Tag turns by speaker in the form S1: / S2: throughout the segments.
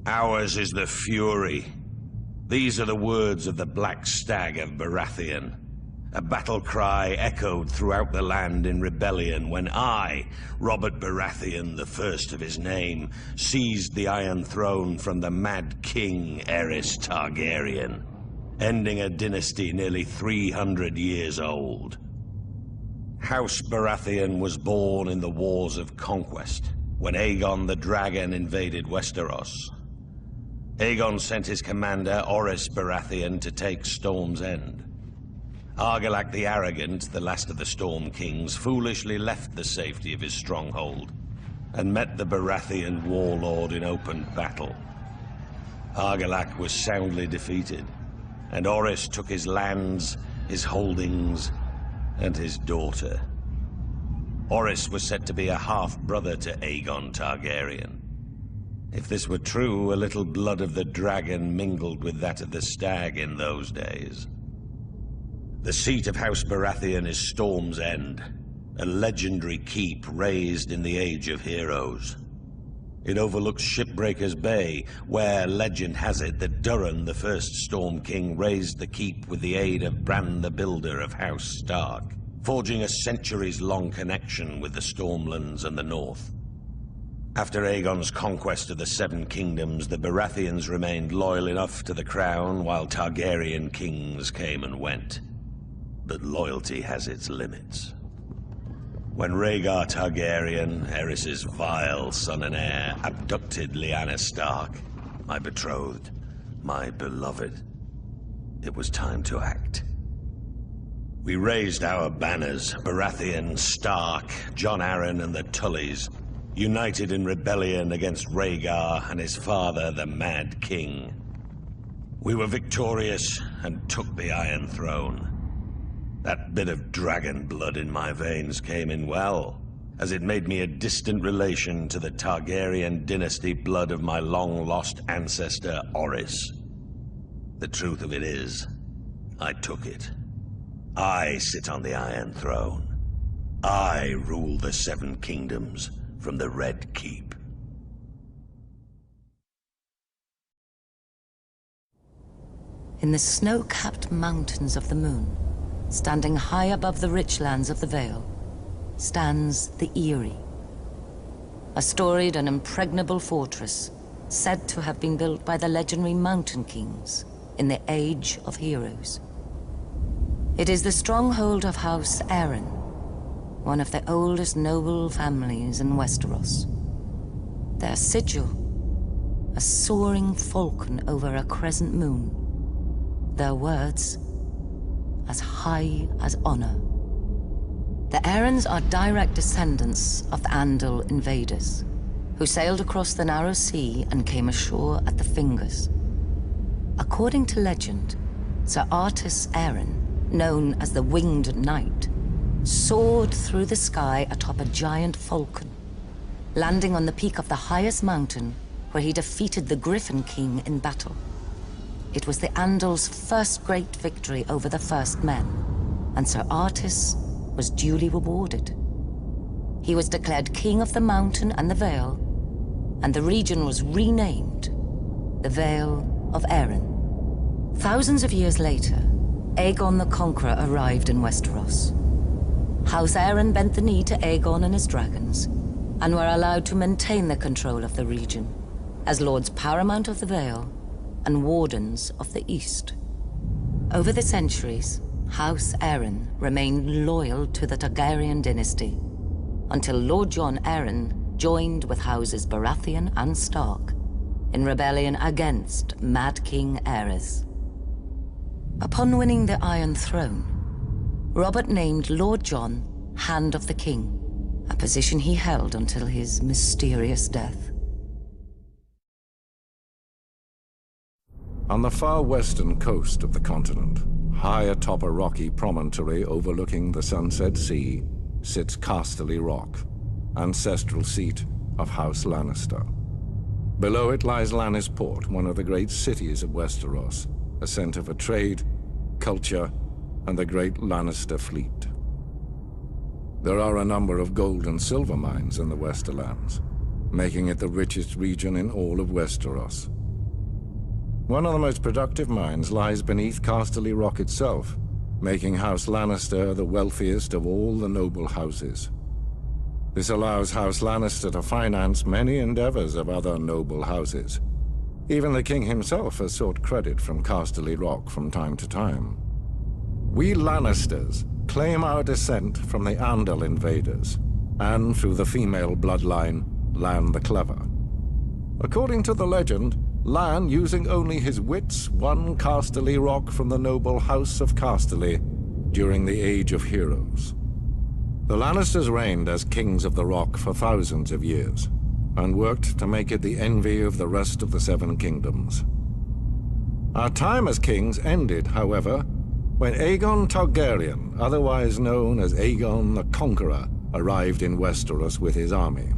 S1: Ours is the fury. These are the words of the Black Stag of Baratheon. A battle cry echoed throughout the land in rebellion when I, Robert Baratheon, the first of his name, seized the Iron Throne from the Mad King Aerys Targaryen, ending a dynasty nearly 300 years old. House Baratheon was born in the Wars of Conquest, when Aegon the Dragon invaded Westeros. Aegon sent his commander, Orys Baratheon, to take Storm's End. Argilac the Arrogant, the last of the Storm Kings, foolishly left the safety of his stronghold and met the Baratheon warlord in open battle. Argilac was soundly defeated, and Orys took his lands, his holdings, and his daughter. Orys was said to be a half-brother to Aegon Targaryen. If this were true, a little blood of the dragon mingled with that of the stag in those days. The seat of House Baratheon is Storm's End, a legendary keep raised in the Age of Heroes. It overlooks Shipbreaker's Bay, where legend has it that Durin, the first Storm King, raised the keep with the aid of Bran the Builder of House Stark, forging a centuries-long connection with the Stormlands and the North. After Aegon's conquest of the Seven Kingdoms, the Baratheons remained loyal enough to the crown while Targaryen kings came and went. But loyalty has its limits. When Rhaegar Targaryen, Aerys's vile son and heir, abducted Lyanna Stark, my betrothed, my beloved, it was time to act. We raised our banners, Baratheon, Stark, Jon Arryn and the Tullys, united in rebellion against Rhaegar and his father, the Mad King. We were victorious and took the Iron Throne. That bit of dragon blood in my veins came in well, as it made me a distant relation to the Targaryen dynasty blood of my long-lost ancestor, Orys. The truth of it is, I took it. I sit on the Iron Throne. I rule the Seven Kingdoms from the Red Keep.
S2: In the snow-capped mountains of the moon, standing high above the rich lands of the Vale, stands the Eyrie, a storied and impregnable fortress said to have been built by the legendary Mountain Kings in the Age of Heroes. It is the stronghold of House Arryn, one of the oldest noble families in Westeros. Their sigil, a soaring falcon over a crescent moon. Their words, as high as honor. The Arryns are direct descendants of the Andal invaders, who sailed across the narrow sea and came ashore at the Fingers. According to legend, Sir Artus Arryn, known as the Winged Knight, soared through the sky atop a giant falcon, landing on the peak of the highest mountain where he defeated the Griffin King in battle. It was the Andal's first great victory over the First Men, and Sir Artus was duly rewarded. He was declared King of the Mountain and the Vale, and the region was renamed the Vale of Arryn. Thousands of years later, Aegon the Conqueror arrived in Westeros. House Arryn bent the knee to Aegon and his dragons, and were allowed to maintain the control of the region, as Lords Paramount of the Vale and Wardens of the East. Over the centuries, House Arryn remained loyal to the Targaryen dynasty, until Lord Jon Arryn joined with Houses Baratheon and Stark in rebellion against Mad King Aerys. Upon winning the Iron Throne, Robert named Lord Jon Hand of the King, a position he held until his mysterious death.
S3: On the far western coast of the continent, high atop a rocky promontory overlooking the Sunset Sea, sits Casterly Rock, ancestral seat of House Lannister. Below it lies Lannisport, one of the great cities of Westeros, a center for trade, culture, and the great Lannister fleet. There are a number of gold and silver mines in the Westerlands, making it the richest region in all of Westeros. One of the most productive mines lies beneath Casterly Rock itself, making House Lannister the wealthiest of all the noble houses. This allows House Lannister to finance many endeavors of other noble houses. Even the king himself has sought credit from Casterly Rock from time to time. We Lannisters claim our descent from the Andal invaders, and through the female bloodline, Lann the Clever. According to the legend, Lann, using only his wits, won Casterly Rock from the noble House of Casterly during the Age of Heroes. The Lannisters reigned as kings of the Rock for thousands of years, and worked to make it the envy of the rest of the Seven Kingdoms. Our time as kings ended, however, when Aegon Targaryen, otherwise known as Aegon the Conqueror, arrived in Westeros with his army.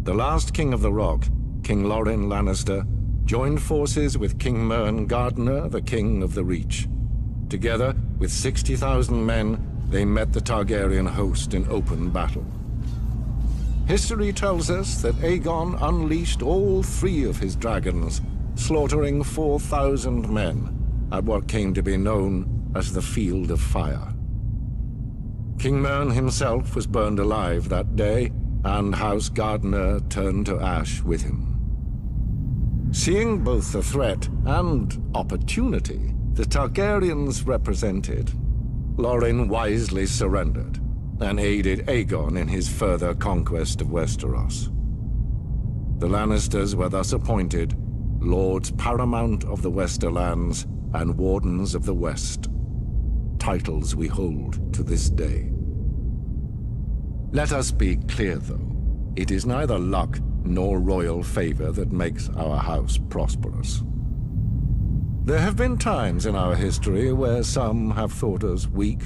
S3: The last king of the Rock, King Loren Lannister, joined forces with King Mern Gardener, the king of the Reach. Together, with 60,000 men, they met the Targaryen host in open battle. History tells us that Aegon unleashed all 3 of his dragons, slaughtering 4,000 men at what came to be known as the Field of Fire. King Mern himself was burned alive that day, and House Gardener turned to ash with him. Seeing both the threat and opportunity the Targaryens represented, Loren wisely surrendered and aided Aegon in his further conquest of Westeros. The Lannisters were thus appointed Lords Paramount of the Westerlands and Wardens of the West, titles we hold to this day. Let us be clear, though. It is neither luck nor royal favor that makes our house prosperous. There have been times in our history where some have thought us weak,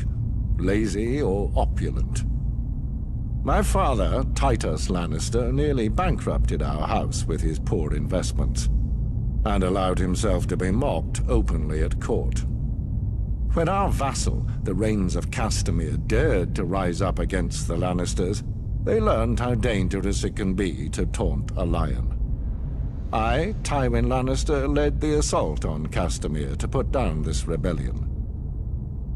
S3: lazy, or opulent. My father, Titus Lannister, nearly bankrupted our house with his poor investments, and allowed himself to be mocked openly at court. When our vassal, the Rains of Castamere, dared to rise up against the Lannisters, they learned how dangerous it can be to taunt a lion. I, Tywin Lannister, led the assault on Castamere to put down this rebellion.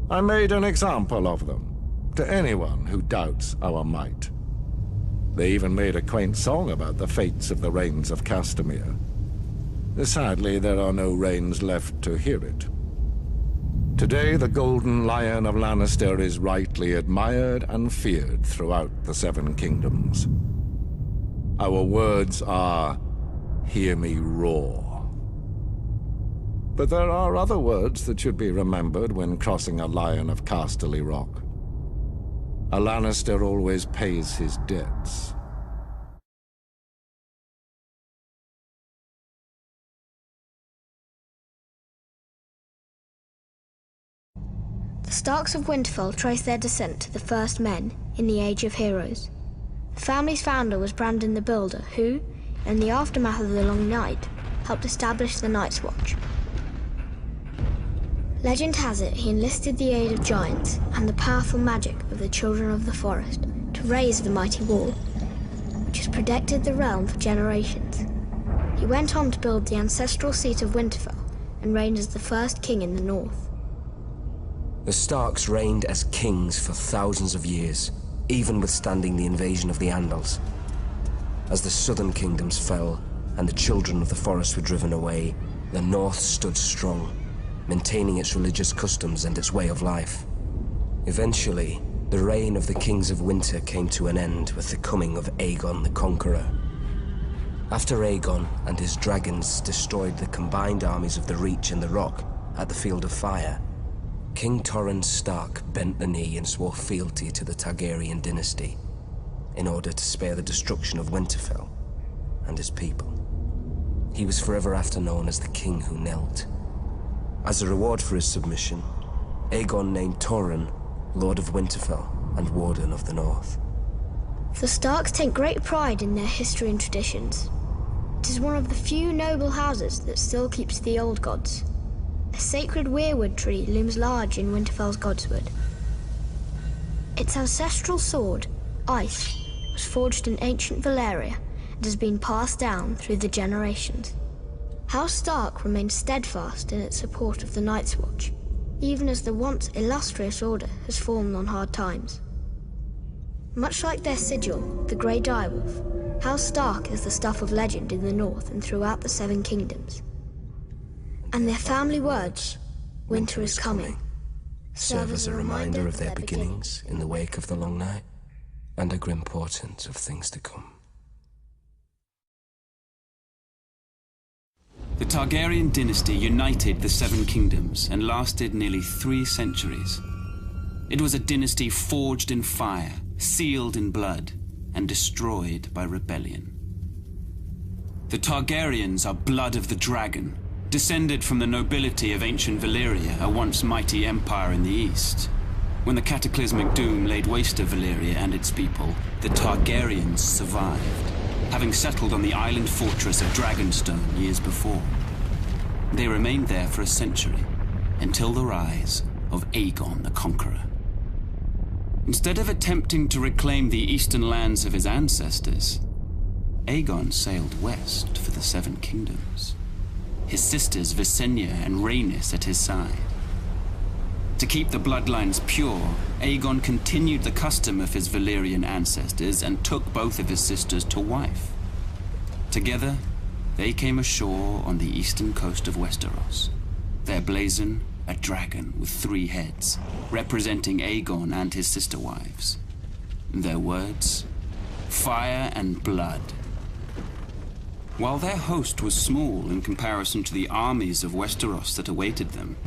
S3: I made an example of them, to anyone who doubts our might. They even made a quaint song about the fates of the Rains of Castamere. Sadly, there are no Rains left to hear it. Today, the Golden Lion of Lannister is rightly admired and feared throughout the Seven Kingdoms. Our words are, "Hear me roar." But there are other words that should be remembered when crossing a lion of Casterly Rock. A Lannister always pays his debts.
S4: The Starks of Winterfell trace their descent to the first men in the Age of Heroes. The family's founder was Brandon the Builder, who, in the aftermath of the Long Night, helped establish the Night's Watch. Legend has it he enlisted the aid of giants and the powerful magic of the Children of the Forest to raise the mighty wall, which has protected the realm for generations. He went on to build the ancestral seat of Winterfell and reigned as the first king in the north.
S5: The Starks reigned as kings for thousands of years, even withstanding the invasion of the Andals. As the southern kingdoms fell and the Children of the Forest were driven away, the North stood strong, maintaining its religious customs and its way of life. Eventually, the reign of the Kings of Winter came to an end with the coming of Aegon the Conqueror. After Aegon and his dragons destroyed the combined armies of the Reach and the Rock at the Field of Fire, King Torrhen Stark bent the knee and swore fealty to the Targaryen dynasty in order to spare the destruction of Winterfell and his people. He was forever after known as the King Who Knelt. As a reward for his submission, Aegon named Torrhen Lord of Winterfell and Warden of the North.
S4: The Starks take great pride in their history and traditions. It is one of the few noble houses that still keeps the old gods. A sacred weirwood tree looms large in Winterfell's Godswood. Its ancestral sword, Ice, was forged in ancient Valyria and has been passed down through the generations. House Stark remains steadfast in its support of the Night's Watch, even as the once illustrious order has fallen on hard times. Much like their sigil, the Grey Direwolf, House Stark is the stuff of legend in the north and throughout the Seven Kingdoms. And their family words, "Winter is coming,"
S5: serve as a reminder of their beginnings in the wake of the long night, and a grim portent of things to come.
S6: The Targaryen dynasty united the Seven Kingdoms and lasted nearly 3 centuries. It was a dynasty forged in fire, sealed in blood, and destroyed by rebellion. The Targaryens are blood of the dragon, descended from the nobility of ancient Valyria, a once mighty empire in the east. When the cataclysmic doom laid waste to Valyria and its people, the Targaryens survived, having settled on the island fortress of Dragonstone years before. They remained there for a century, until the rise of Aegon the Conqueror. Instead of attempting to reclaim the eastern lands of his ancestors, Aegon sailed west for the Seven Kingdoms, his sisters Visenya and Rhaenys at his side. To keep the bloodlines pure, Aegon continued the custom of his Valyrian ancestors and took both of his sisters to wife. Together, they came ashore on the eastern coast of Westeros, their blazon a dragon with 3 heads, representing Aegon and his sister wives. Their words, fire and blood. While their host was small in comparison to the armies of Westeros that awaited them,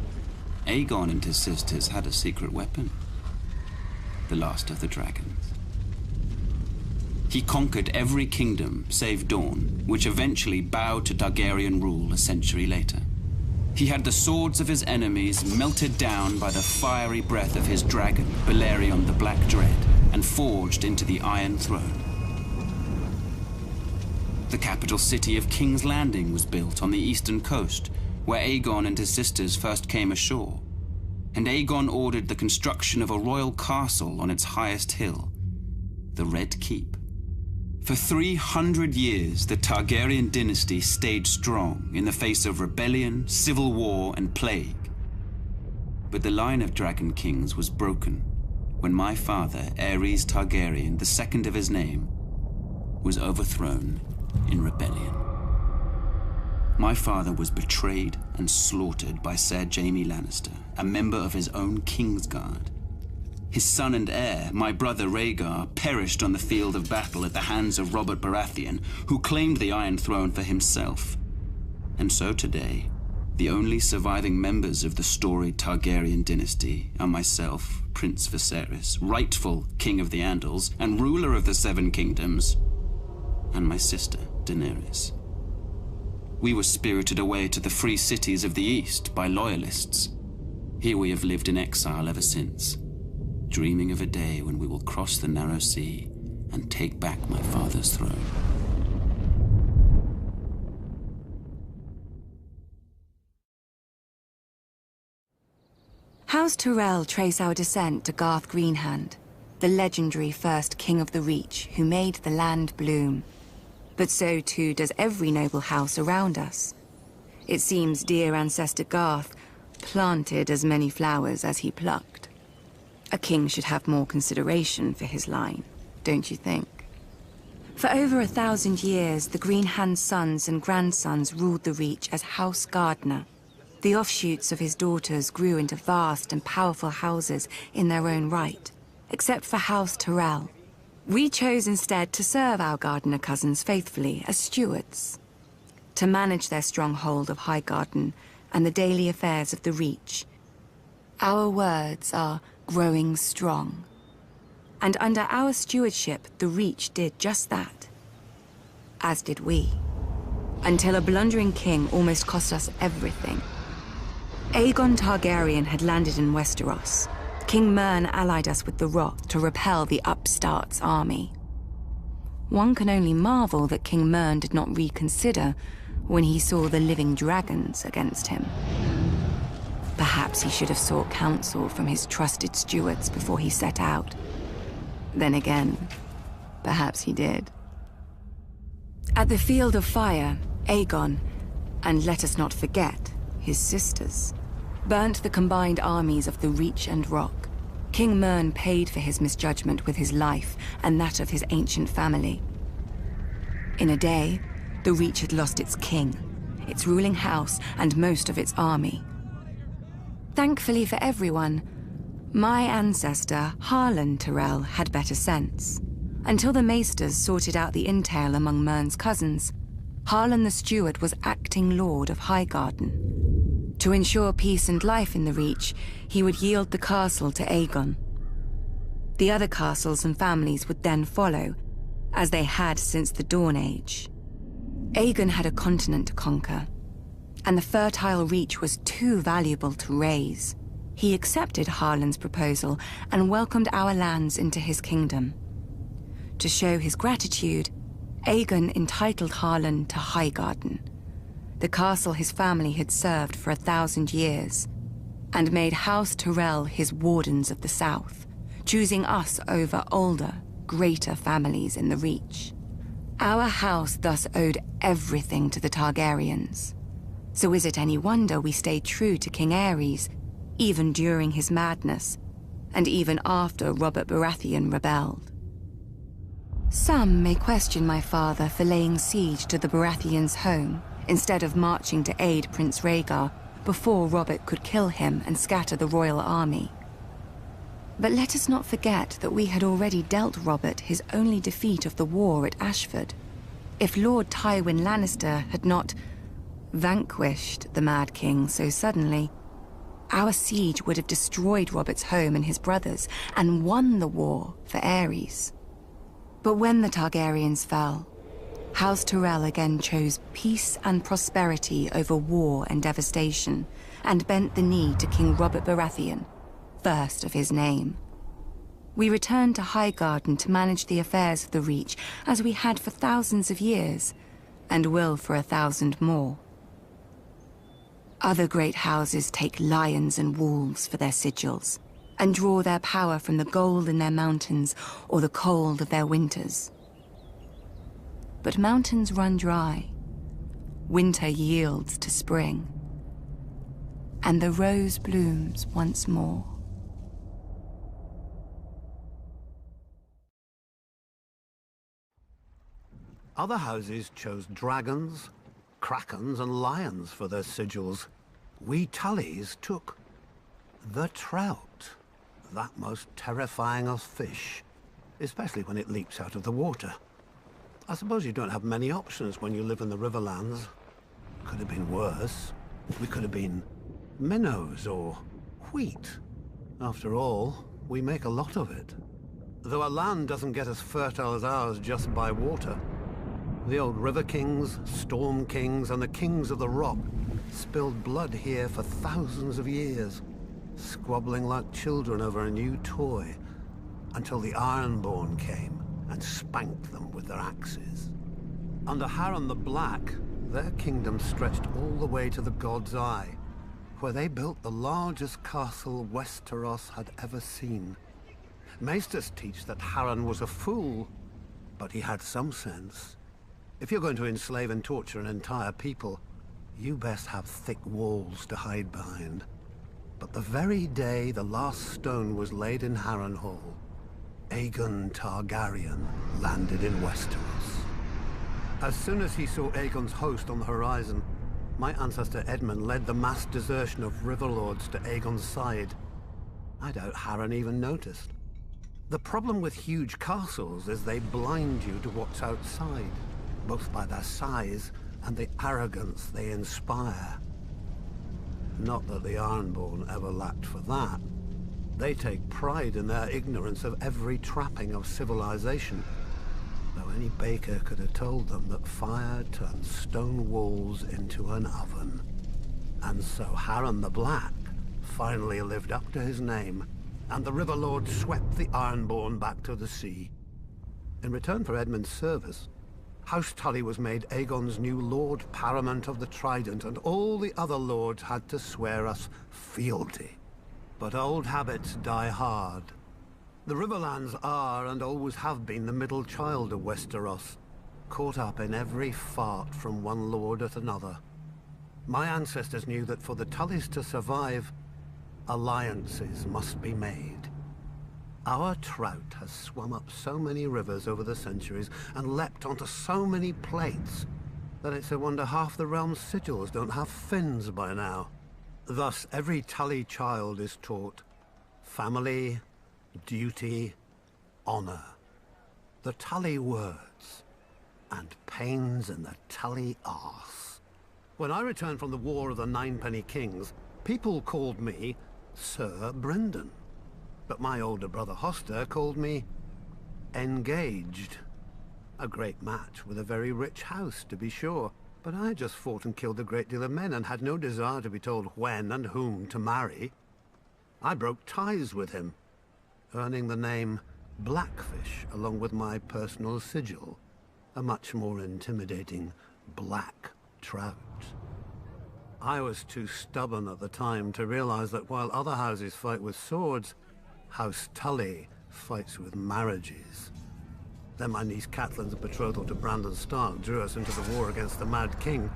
S6: Aegon and his sisters had a secret weapon, the last of the dragons. He conquered every kingdom save Dorne, which eventually bowed to Targaryen rule a century later. He had the swords of his enemies melted down by the fiery breath of his dragon, Balerion the Black Dread, and forged into the Iron Throne. The capital city of King's Landing was built on the eastern coast, where Aegon and his sisters first came ashore, and Aegon ordered the construction of a royal castle on its highest hill, the Red Keep. For 300 years, the Targaryen dynasty stayed strong in the face of rebellion, civil war, and plague. But the line of dragon kings was broken when my father, Aerys Targaryen, the second of his name, was overthrown in rebellion. My father was betrayed and slaughtered by Ser Jaime Lannister, a member of his own Kingsguard. His son and heir, my brother Rhaegar, perished on the field of battle at the hands of Robert Baratheon, who claimed the Iron Throne for himself. And so today, the only surviving members of the storied Targaryen dynasty are myself, Prince Viserys, rightful King of the Andals and ruler of the Seven Kingdoms, and my sister, Daenerys. We were spirited away to the free cities of the East by loyalists. Here we have lived in exile ever since, dreaming of a day when we will cross the narrow sea and take back my father's throne.
S7: House Tyrell trace our descent to Garth Greenhand, the legendary first king of the Reach who made the land bloom. But so too does every noble house around us. It seems dear ancestor Garth planted as many flowers as he plucked. A king should have more consideration for his line, don't you think? For over 1,000 years, the Greenhand sons and grandsons ruled the Reach as House Gardener. The offshoots of his daughters grew into vast and powerful houses in their own right, except for House Tyrell. We chose instead to serve our Gardener cousins faithfully as stewards, to manage their stronghold of Highgarden and the daily affairs of the Reach. Our words are growing strong. And under our stewardship, the Reach did just that. As did we. Until a blundering king almost cost us everything. Aegon Targaryen had landed in Westeros. King Mern allied us with the Rock to repel the upstart's army. One can only marvel that King Mern did not reconsider when he saw the living dragons against him. Perhaps he should have sought counsel from his trusted stewards before he set out. Then again, perhaps he did. At the Field of Fire, Aegon, and let us not forget, his sisters, burnt the combined armies of the Reach and Rock. King Mern paid for his misjudgment with his life and that of his ancient family. In a day, the Reach had lost its king, its ruling house, and most of its army. Thankfully for everyone, my ancestor, Harlan Tyrell, had better sense. Until the Maesters sorted out the entail among Mern's cousins, Harlan the Steward was acting Lord of Highgarden. To ensure peace and life in the Reach, he would yield the castle to Aegon. The other castles and families would then follow, as they had since the Dawn Age. Aegon had a continent to conquer, and the fertile Reach was too valuable to raise. He accepted Harlan's proposal and welcomed our lands into his kingdom. To show his gratitude, Aegon entitled Harlan to Highgarden, the castle his family had served for 1,000 years, and made House Tyrell his wardens of the south, choosing us over older, greater families in the Reach. Our house thus owed everything to the Targaryens. So is it any wonder we stayed true to King Aerys, even during his madness, and even after Robert Baratheon rebelled? Some may question my father for laying siege to the Baratheons' home, instead of marching to aid Prince Rhaegar before Robert could kill him and scatter the royal army. But let us not forget that we had already dealt Robert his only defeat of the war at Ashford. If Lord Tywin Lannister had not vanquished the Mad King so suddenly, our siege would have destroyed Robert's home and his brothers, and won the war for Aerys. But when the Targaryens fell, House Tyrell again chose peace and prosperity over war and devastation, and bent the knee to King Robert Baratheon, first of his name. We returned to Highgarden to manage the affairs of the Reach, as we had for thousands of years, and will for 1,000 more. Other great houses take lions and wolves for their sigils, and draw their power from the gold in their mountains or the cold of their winters. But mountains run dry, winter yields to spring, and the rose blooms once more.
S8: Other houses chose dragons, krakens, and lions for their sigils. We Tullys took the trout, that most terrifying of fish, especially when it leaps out of the water. I suppose you don't have many options when you live in the Riverlands. Could have been worse. We could have been minnows or wheat. After all, we make a lot of it. Though a land doesn't get as fertile as ours just by water. The old River Kings, Storm Kings, and the Kings of the Rock spilled blood here for thousands of years, squabbling like children over a new toy, until the Ironborn came and spanked them with their axes. Under Harren the Black, their kingdom stretched all the way to the God's Eye, where they built the largest castle Westeros had ever seen. Maesters teach that Harren was a fool, but he had some sense. If you're going to enslave and torture an entire people, you best have thick walls to hide behind. But the very day the last stone was laid in Harrenhal, Aegon Targaryen landed in Westeros. As soon as he saw Aegon's host on the horizon, my ancestor Edmund led the mass desertion of Riverlords to Aegon's side. I doubt Harren even noticed. The problem with huge castles is they blind you to what's outside, both by their size and the arrogance they inspire. Not that the Ironborn ever lacked for that. They take pride in their ignorance of every trapping of civilization, though any baker could have told them that fire turns stone walls into an oven. And so Harren the Black finally lived up to his name, and the Riverlord swept the Ironborn back to the sea. In return for Edmund's service, House Tully was made Aegon's new Lord Paramount of the Trident, and all the other lords had to swear us fealty. But old habits die hard. The Riverlands are, and always have been, the middle child of Westeros, caught up in every fart from one lord at another. My ancestors knew that for the Tullys to survive, alliances must be made. Our trout has swum up so many rivers over the centuries and leapt onto so many plates that it's a wonder half the realm's sigils don't have fins by now. Thus, every Tully child is taught family, duty, honor. The Tully words, and pains in the Tully arse. When I returned from the War of the Ninepenny Kings, people called me Sir Brendan. But my older brother Hoster called me Engaged. A great match with a very rich house, to be sure. But I just fought and killed a great deal of men and had no desire to be told when and whom to marry. I broke ties with him, earning the name Blackfish along with my personal sigil, a much more intimidating black trout. I was too stubborn at the time to realize that while other houses fight with swords, House Tully fights with marriages. Then my niece Catelyn's betrothal to Brandon Stark drew us into the war against the Mad King,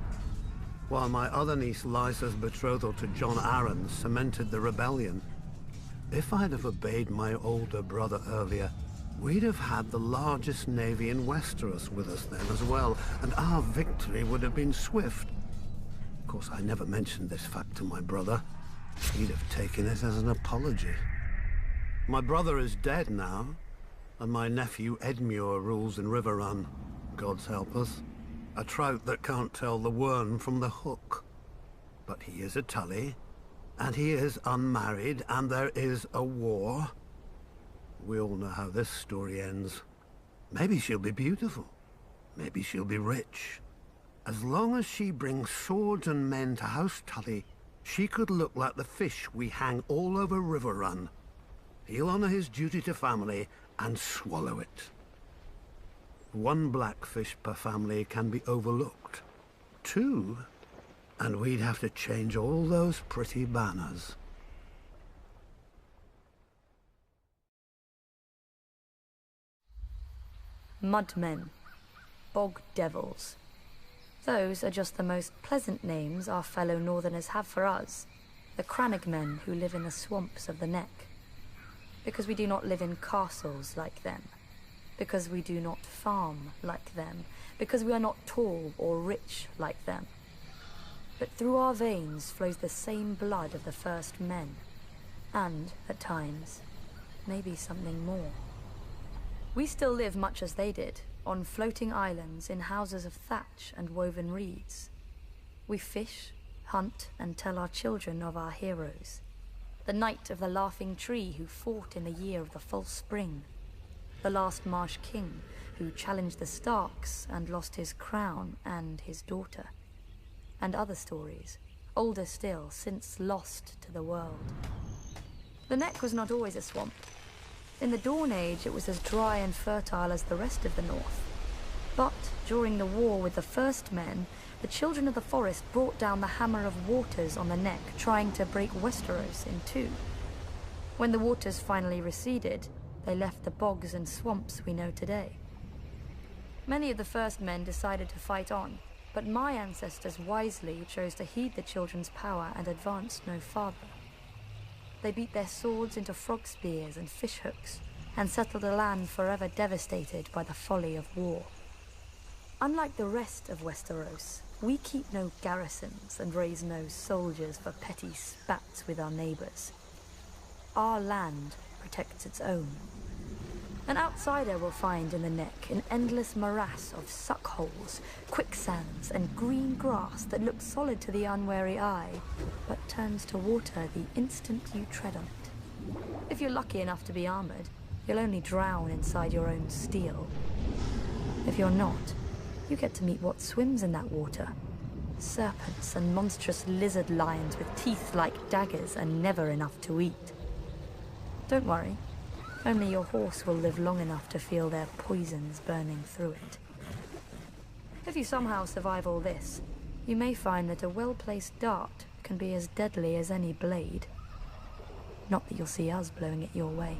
S8: while my other niece Lysa's betrothal to Jon Arryn cemented the rebellion. If I'd have obeyed my older brother earlier, we'd have had the largest navy in Westeros with us then as well, and our victory would have been swift. Of course, I never mentioned this fact to my brother. He'd have taken it as an apology. My brother is dead now, and my nephew Edmure rules in Riverrun. God's help us. A trout that can't tell the worm from the hook. But he is a Tully, and he is unmarried, and there is a war. We all know how this story ends. Maybe she'll be beautiful. Maybe she'll be rich. As long as she brings swords and men to House Tully, she could look like the fish we hang all over Riverrun. He'll honor his duty to family and swallow it. One blackfish per family can be overlooked. Two, and we'd have to change all those pretty banners.
S9: Mudmen, bog devils. Those are just the most pleasant names our fellow northerners have for us, the Crannogmen who live in the swamps of the Neck. Because we do not live in castles like them, because we do not farm like them, because we are not tall or rich like them. But through our veins flows the same blood of the first men, and, at times, maybe something more. We still live much as they did, on floating islands in houses of thatch and woven reeds. We fish, hunt, and tell our children of our heroes. The knight of the laughing tree who fought in the year of the false spring. The last marsh king who challenged the Starks and lost his crown and his daughter. And other stories, older still, since lost to the world. The Neck was not always a swamp. In the Dawn Age, it was as dry and fertile as the rest of the north. But during the war with the First Men, the children of the forest brought down the hammer of waters on the Neck, trying to break Westeros in two. When the waters finally receded, they left the bogs and swamps we know today. Many of the First Men decided to fight on, but my ancestors wisely chose to heed the children's power and advanced no farther. They beat their swords into frog spears and fish hooks, and settled a land forever devastated by the folly of war. Unlike the rest of Westeros, we keep no garrisons and raise no soldiers for petty spats with our neighbors. Our land protects its own. An outsider will find in the Neck an endless morass of suckholes, quicksands, and green grass that looks solid to the unwary eye, but turns to water the instant you tread on it. If you're lucky enough to be armored, you'll only drown inside your own steel. If you're not, you get to meet what swims in that water. Serpents and monstrous lizard lions with teeth like daggers and never enough to eat. Don't worry. Only your horse will live long enough to feel their poisons burning through it. If you somehow survive all this, you may find that a well-placed dart can be as deadly as any blade. Not that you'll see us blowing it your way.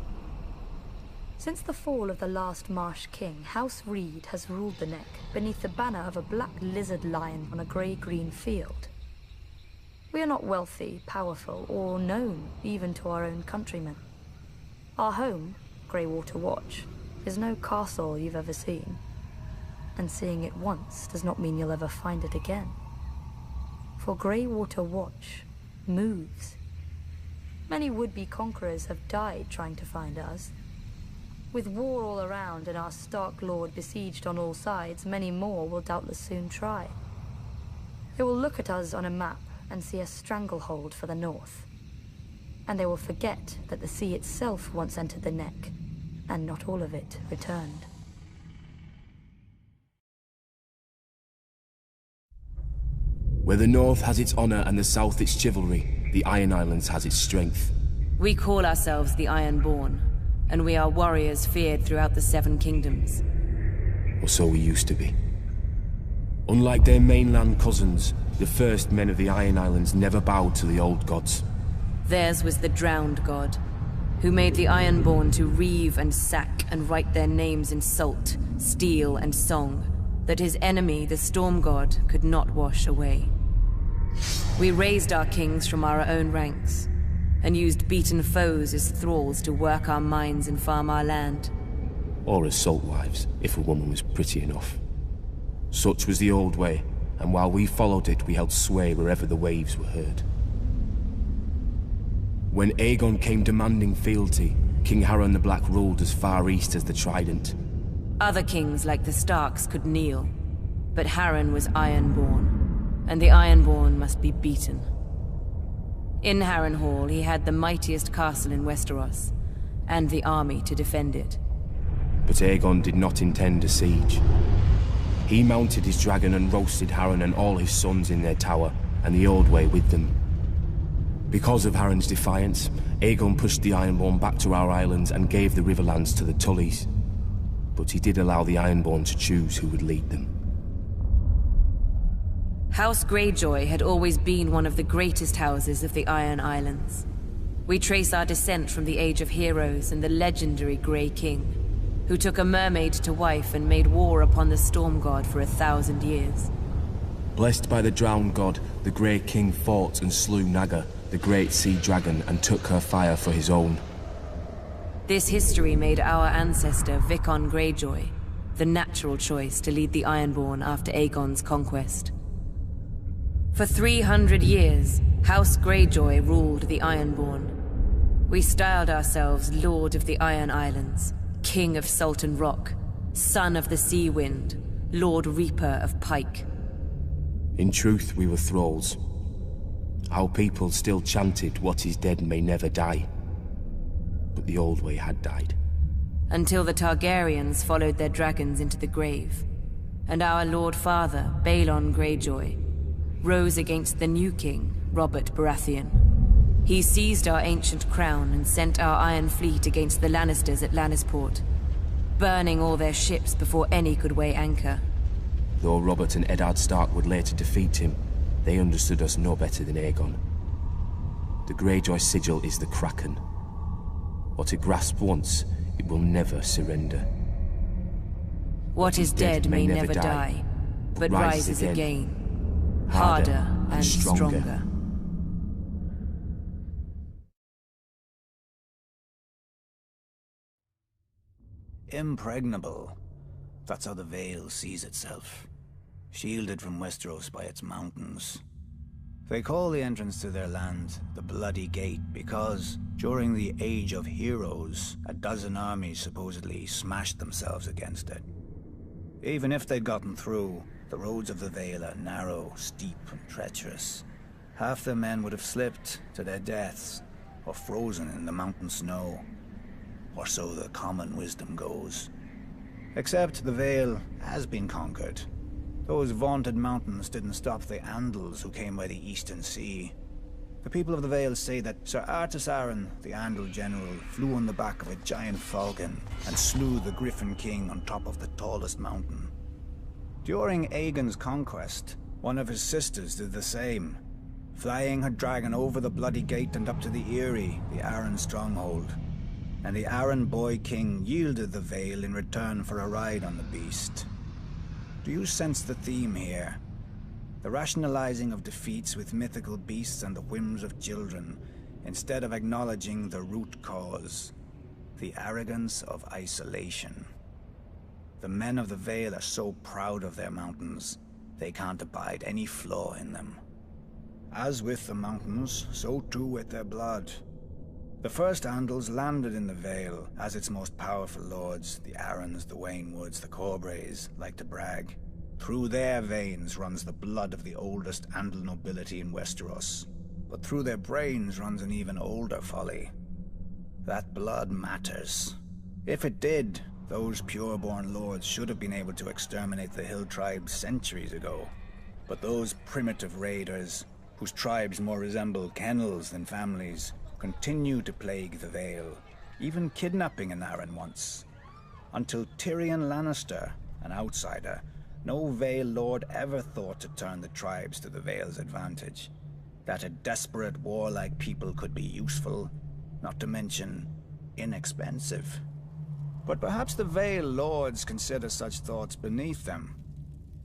S9: Since the fall of the last Marsh king, House Reed has ruled the Neck beneath the banner of a black lizard lion on a grey-green field. We are not wealthy, powerful, or known even to our own countrymen. Our home, Greywater Watch, is no castle you've ever seen. And seeing it once does not mean you'll ever find it again. For Greywater Watch moves. Many would-be conquerors have died trying to find us. With war all around and our stark lord besieged on all sides, many more will doubtless soon try. They will look at us on a map and see a stranglehold for the north. And they will forget that the sea itself once entered the Neck, and not all of it returned.
S10: Where the north has its honor and the south its chivalry, the Iron Islands has its strength.
S2: We call ourselves the Ironborn, and we are warriors feared throughout the Seven Kingdoms.
S10: Or so we used to be. Unlike their mainland cousins, the first men of the Iron Islands never bowed to the old gods.
S2: Theirs was the drowned god, who made the Ironborn to reave and sack and write their names in salt, steel, and song, that his enemy, the storm god, could not wash away. We raised our kings from our own ranks, and used beaten foes as thralls to work our mines and farm our land.
S10: Or as salt wives, if a woman was pretty enough. Such was the old way, and while we followed it, we held sway wherever the waves were heard. When Aegon came demanding fealty, King Harren the Black ruled as far east as the Trident.
S2: Other kings like the Starks could kneel, but Harren was Ironborn, and the Ironborn must be beaten. In Harrenhal, he had the mightiest castle in Westeros, and the army to defend it.
S10: But Aegon did not intend a siege. He mounted his dragon and roasted Harren and all his sons in their tower, and the Old Way with them. Because of Harren's defiance, Aegon pushed the Ironborn back to our islands and gave the Riverlands to the Tullys. But he did allow the Ironborn to choose who would lead them.
S2: House Greyjoy had always been one of the greatest houses of the Iron Islands. We trace our descent from the Age of Heroes and the legendary Grey King, who took a mermaid to wife and made war upon the Storm God for 1,000 years.
S10: Blessed by the Drowned God, the Grey King fought and slew Naga, the great sea dragon, and took her fire for his own.
S2: This history made our ancestor Vicon Greyjoy the natural choice to lead the Ironborn after Aegon's conquest. For 300 years, House Greyjoy ruled the Ironborn. We styled ourselves Lord of the Iron Islands, King of Salton Rock, Son of the Sea Wind, Lord Reaper of Pike.
S10: In truth, we were thralls. Our people still chanted, "What is dead may never die." But the Old Way had died.
S2: Until the Targaryens followed their dragons into the grave, and our Lord Father, Balon Greyjoy, rose against the new king, Robert Baratheon. He seized our ancient crown and sent our Iron Fleet against the Lannisters at Lannisport, burning all their ships before any could weigh anchor.
S10: Though Robert and Eddard Stark would later defeat him, they understood us no better than Aegon. The Greyjoy sigil is the Kraken. What it grasped once, it will never surrender.
S2: What is dead may never die, but rises again, harder and stronger.
S11: Impregnable. That's how the Vale sees itself. Shielded from Westeros by its mountains. They call the entrance to their land the Bloody Gate because, during the Age of Heroes, a dozen armies supposedly smashed themselves against it. Even if they'd gotten through, the roads of the Vale are narrow, steep, and treacherous. Half the men would have slipped to their deaths, or frozen in the mountain snow. Or so the common wisdom goes. Except the Vale has been conquered. Those vaunted mountains didn't stop the Andals who came by the Eastern Sea. The people of the Vale say that Sir Artus Arryn, the Andal general, flew on the back of a giant falcon and slew the Griffin King on top of the tallest mountain. During Aegon's conquest, one of his sisters did the same, flying her dragon over the Bloody Gate and up to the Eyrie, the Arryn stronghold. and the Arryn boy king yielded the Vale in return for a ride on the beast. Do you sense the theme here? The rationalizing of defeats with mythical beasts and the whims of children, instead of acknowledging the root cause, the arrogance of isolation. The men of the Vale are so proud of their mountains, they can't abide any flaw in them. As with the mountains, so too with their blood. The first Andals landed in the Vale, as its most powerful lords, the Arryns, the Waynwoods, the Corbrays, like to brag. Through their veins runs the blood of the oldest Andal nobility in Westeros, but through their brains runs an even older folly. That blood matters. If it did, those pure-born lords should have been able to exterminate the hill tribes centuries ago. But those primitive raiders, whose tribes more resemble kennels than families, continue to plague the Vale, even kidnapping an Arryn once. Until Tyrion Lannister, an outsider, no Vale lord ever thought to turn the tribes to the Vale's advantage. That a desperate, warlike people could be useful, not to mention inexpensive. But perhaps the Vale lords consider such thoughts beneath them.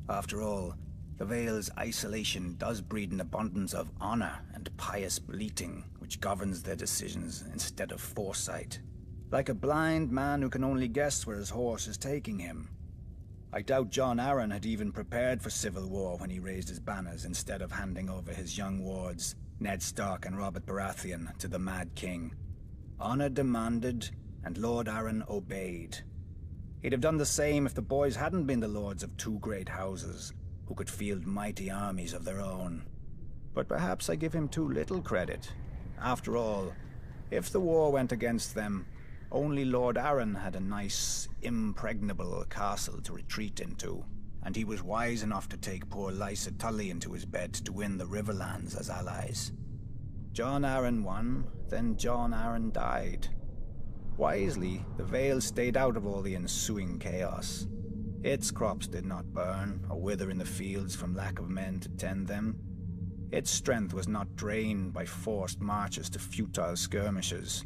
S11: After all, the Vale's isolation does breed an abundance of honor and pious bleating, which governs their decisions instead of foresight. Like a blind man who can only guess where his horse is taking him. I doubt Jon Arryn had even prepared for civil war when he raised his banners instead of handing over his young wards, Ned Stark and Robert Baratheon, to the Mad King. Honor demanded, and Lord Arryn obeyed. He'd have done the same if the boys hadn't been the lords of two great houses, who could field mighty armies of their own. But perhaps I give him too little credit. After all, if the war went against them, only Lord Arryn had a nice, impregnable castle to retreat into, and he was wise enough to take poor Lysa Tully into his bed to win the Riverlands as allies. Jon Arryn won, then Jon Arryn died. Wisely, the Vale stayed out of all the ensuing chaos. Its crops did not burn or wither in the fields from lack of men to tend them. Its strength was not drained by forced marches to futile skirmishes.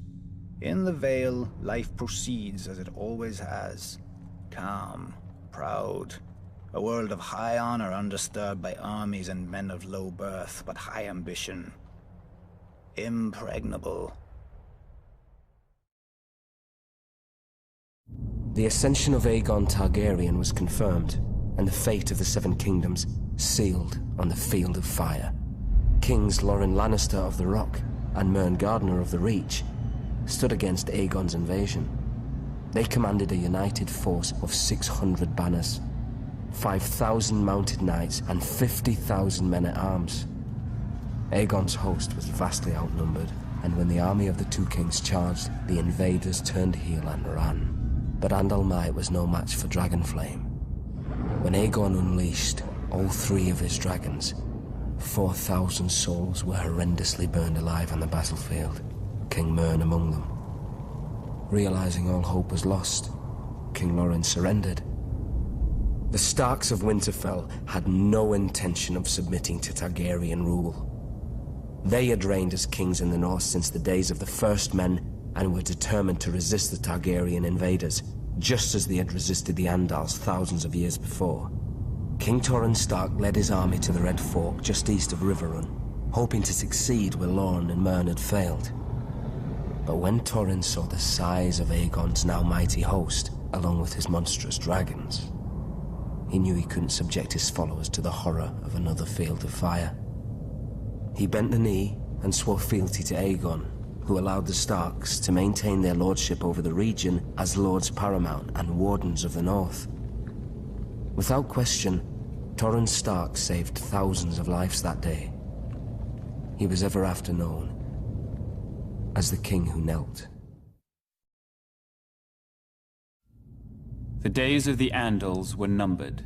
S11: In the Vale, life proceeds as it always has. Calm, proud. A world of high honor undisturbed by armies and men of low birth, but high ambition. Impregnable.
S5: The ascension of Aegon Targaryen was confirmed, and the fate of the Seven Kingdoms sealed on the Field of Fire. Kings Loren Lannister of the Rock and Mern Gardner of the Reach stood against Aegon's invasion. They commanded a united force of 600 banners, 5,000 mounted knights, and 50,000 men-at-arms. Aegon's host was vastly outnumbered, and when the army of the two kings charged, the invaders turned heel and ran. But Andal might was no match for Dragonflame. When Aegon unleashed all three of his dragons, 4,000 souls were horrendously burned alive on the battlefield, King Mern among them. Realizing all hope was lost, King Loren surrendered. The Starks of Winterfell had no intention of submitting to Targaryen rule. They had reigned as kings in the north since the days of the First Men and were determined to resist the Targaryen invaders, just as they had resisted the Andals thousands of years before. King Torrhen Stark led his army to the Red Fork just east of Riverrun, hoping to succeed where Lorne and Mern had failed. But when Torrhen saw the size of Aegon's now mighty host, along with his monstrous dragons, he knew he couldn't subject his followers to the horror of another Field of Fire. He bent the knee and swore fealty to Aegon, who allowed the Starks to maintain their lordship over the region as Lords Paramount and Wardens of the North. Without question, Torrhen Stark saved thousands of lives that day. He was ever after known as the King Who Knelt.
S6: The days of the Andals were numbered.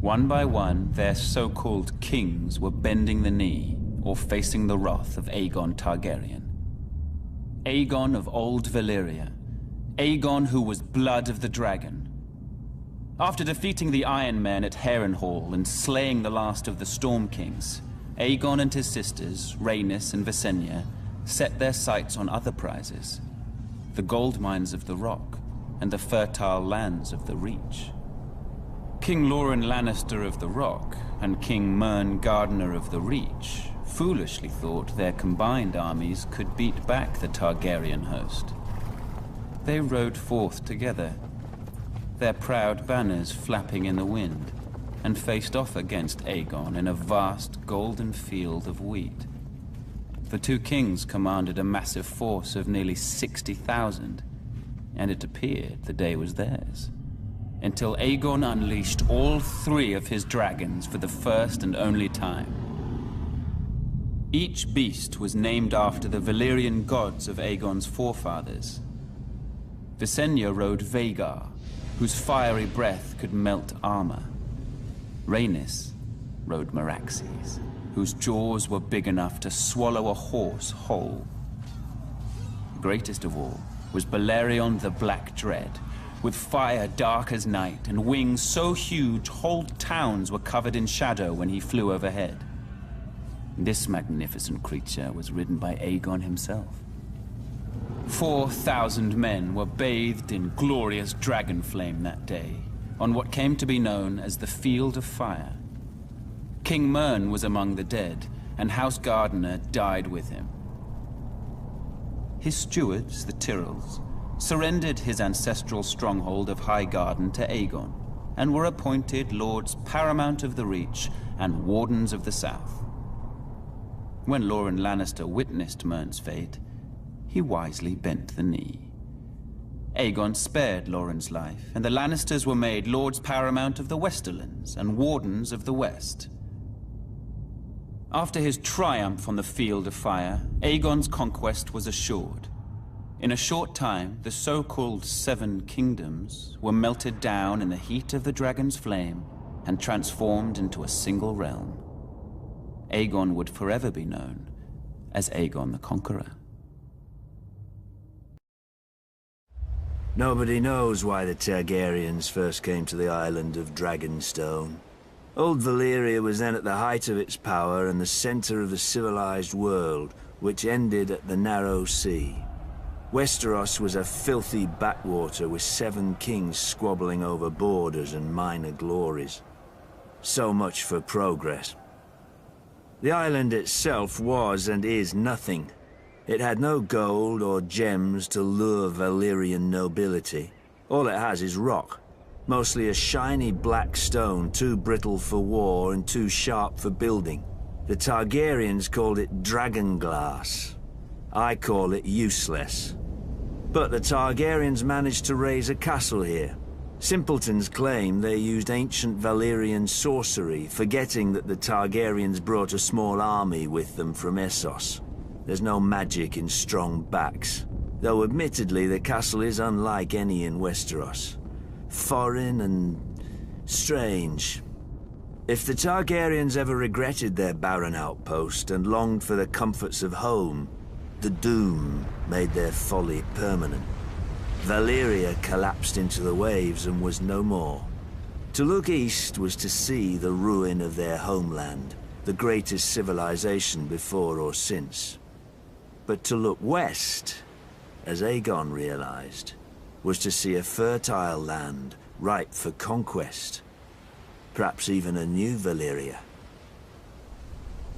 S6: One by one, their so-called kings were bending the knee or facing the wrath of Aegon Targaryen. Aegon of Old Valyria. Aegon who was blood of the dragon. After defeating the Iron Men at Harrenhal and slaying the last of the Storm Kings, Aegon and his sisters, Rhaenys and Visenya, set their sights on other prizes. the gold mines of the Rock, and the fertile lands of the Reach. King Loren Lannister of the Rock and King Mern Gardener of the Reach foolishly thought their combined armies could beat back the Targaryen host. They rode forth together, their proud banners flapping in the wind, and faced off against Aegon in a vast golden field of wheat. The two kings commanded a massive force of nearly 60,000, and it appeared the day was theirs, until Aegon unleashed all 3 of his dragons for the first and only time. Each beast was named after the Valyrian gods of Aegon's forefathers. Visenya rode Vhagar, whose fiery breath could melt armor. Rhaenys rode Meraxes, whose jaws were big enough to swallow a horse whole. Greatest of all was Balerion the Black Dread, with fire dark as night and wings so huge whole towns were covered in shadow when he flew overhead. This magnificent creature was ridden by Aegon himself. 4,000 men were bathed in glorious dragon flame that day, on what came to be known as the Field of Fire. King Mern was among the dead, and House Gardener died with him. His stewards, the Tyrells, surrendered his ancestral stronghold of Highgarden to Aegon, and were appointed Lords Paramount of the Reach and Wardens of the South. When Loren Lannister witnessed Mern's fate, he wisely bent the knee. Aegon spared Loren's life, and the Lannisters were made Lords Paramount of the Westerlands and Wardens of the West. After his triumph on the Field of Fire, Aegon's conquest was assured. In a short time, the so-called 7 kingdoms were melted down in the heat of the dragon's flame and transformed into a single realm. Aegon would forever be known as Aegon the Conqueror.
S12: Nobody knows why the Targaryens first came to the island of Dragonstone. Old Valyria was then at the height of its power and the center of the civilized world, which ended at the Narrow Sea. Westeros was a filthy backwater with 7 kings squabbling over borders and minor glories. So much for progress. The island itself was and is nothing. It had no gold or gems to lure Valyrian nobility. All it has is rock. Mostly a shiny black stone, too brittle for war and too sharp for building. The Targaryens called it dragon glass. I call it useless. But the Targaryens managed to raise a castle here. Simpletons claim they used ancient Valyrian sorcery, forgetting that the Targaryens brought a small army with them from Essos. There's no magic in strong backs, though admittedly the castle is unlike any in Westeros. Foreign and strange. If the Targaryens ever regretted their barren outpost and longed for the comforts of home, the doom made their folly permanent. Valyria collapsed into the waves and was no more. To look east was to see the ruin of their homeland, the greatest civilization before or since. But to look west, as Aegon realized, was to see a fertile land ripe for conquest. Perhaps even a new Valyria.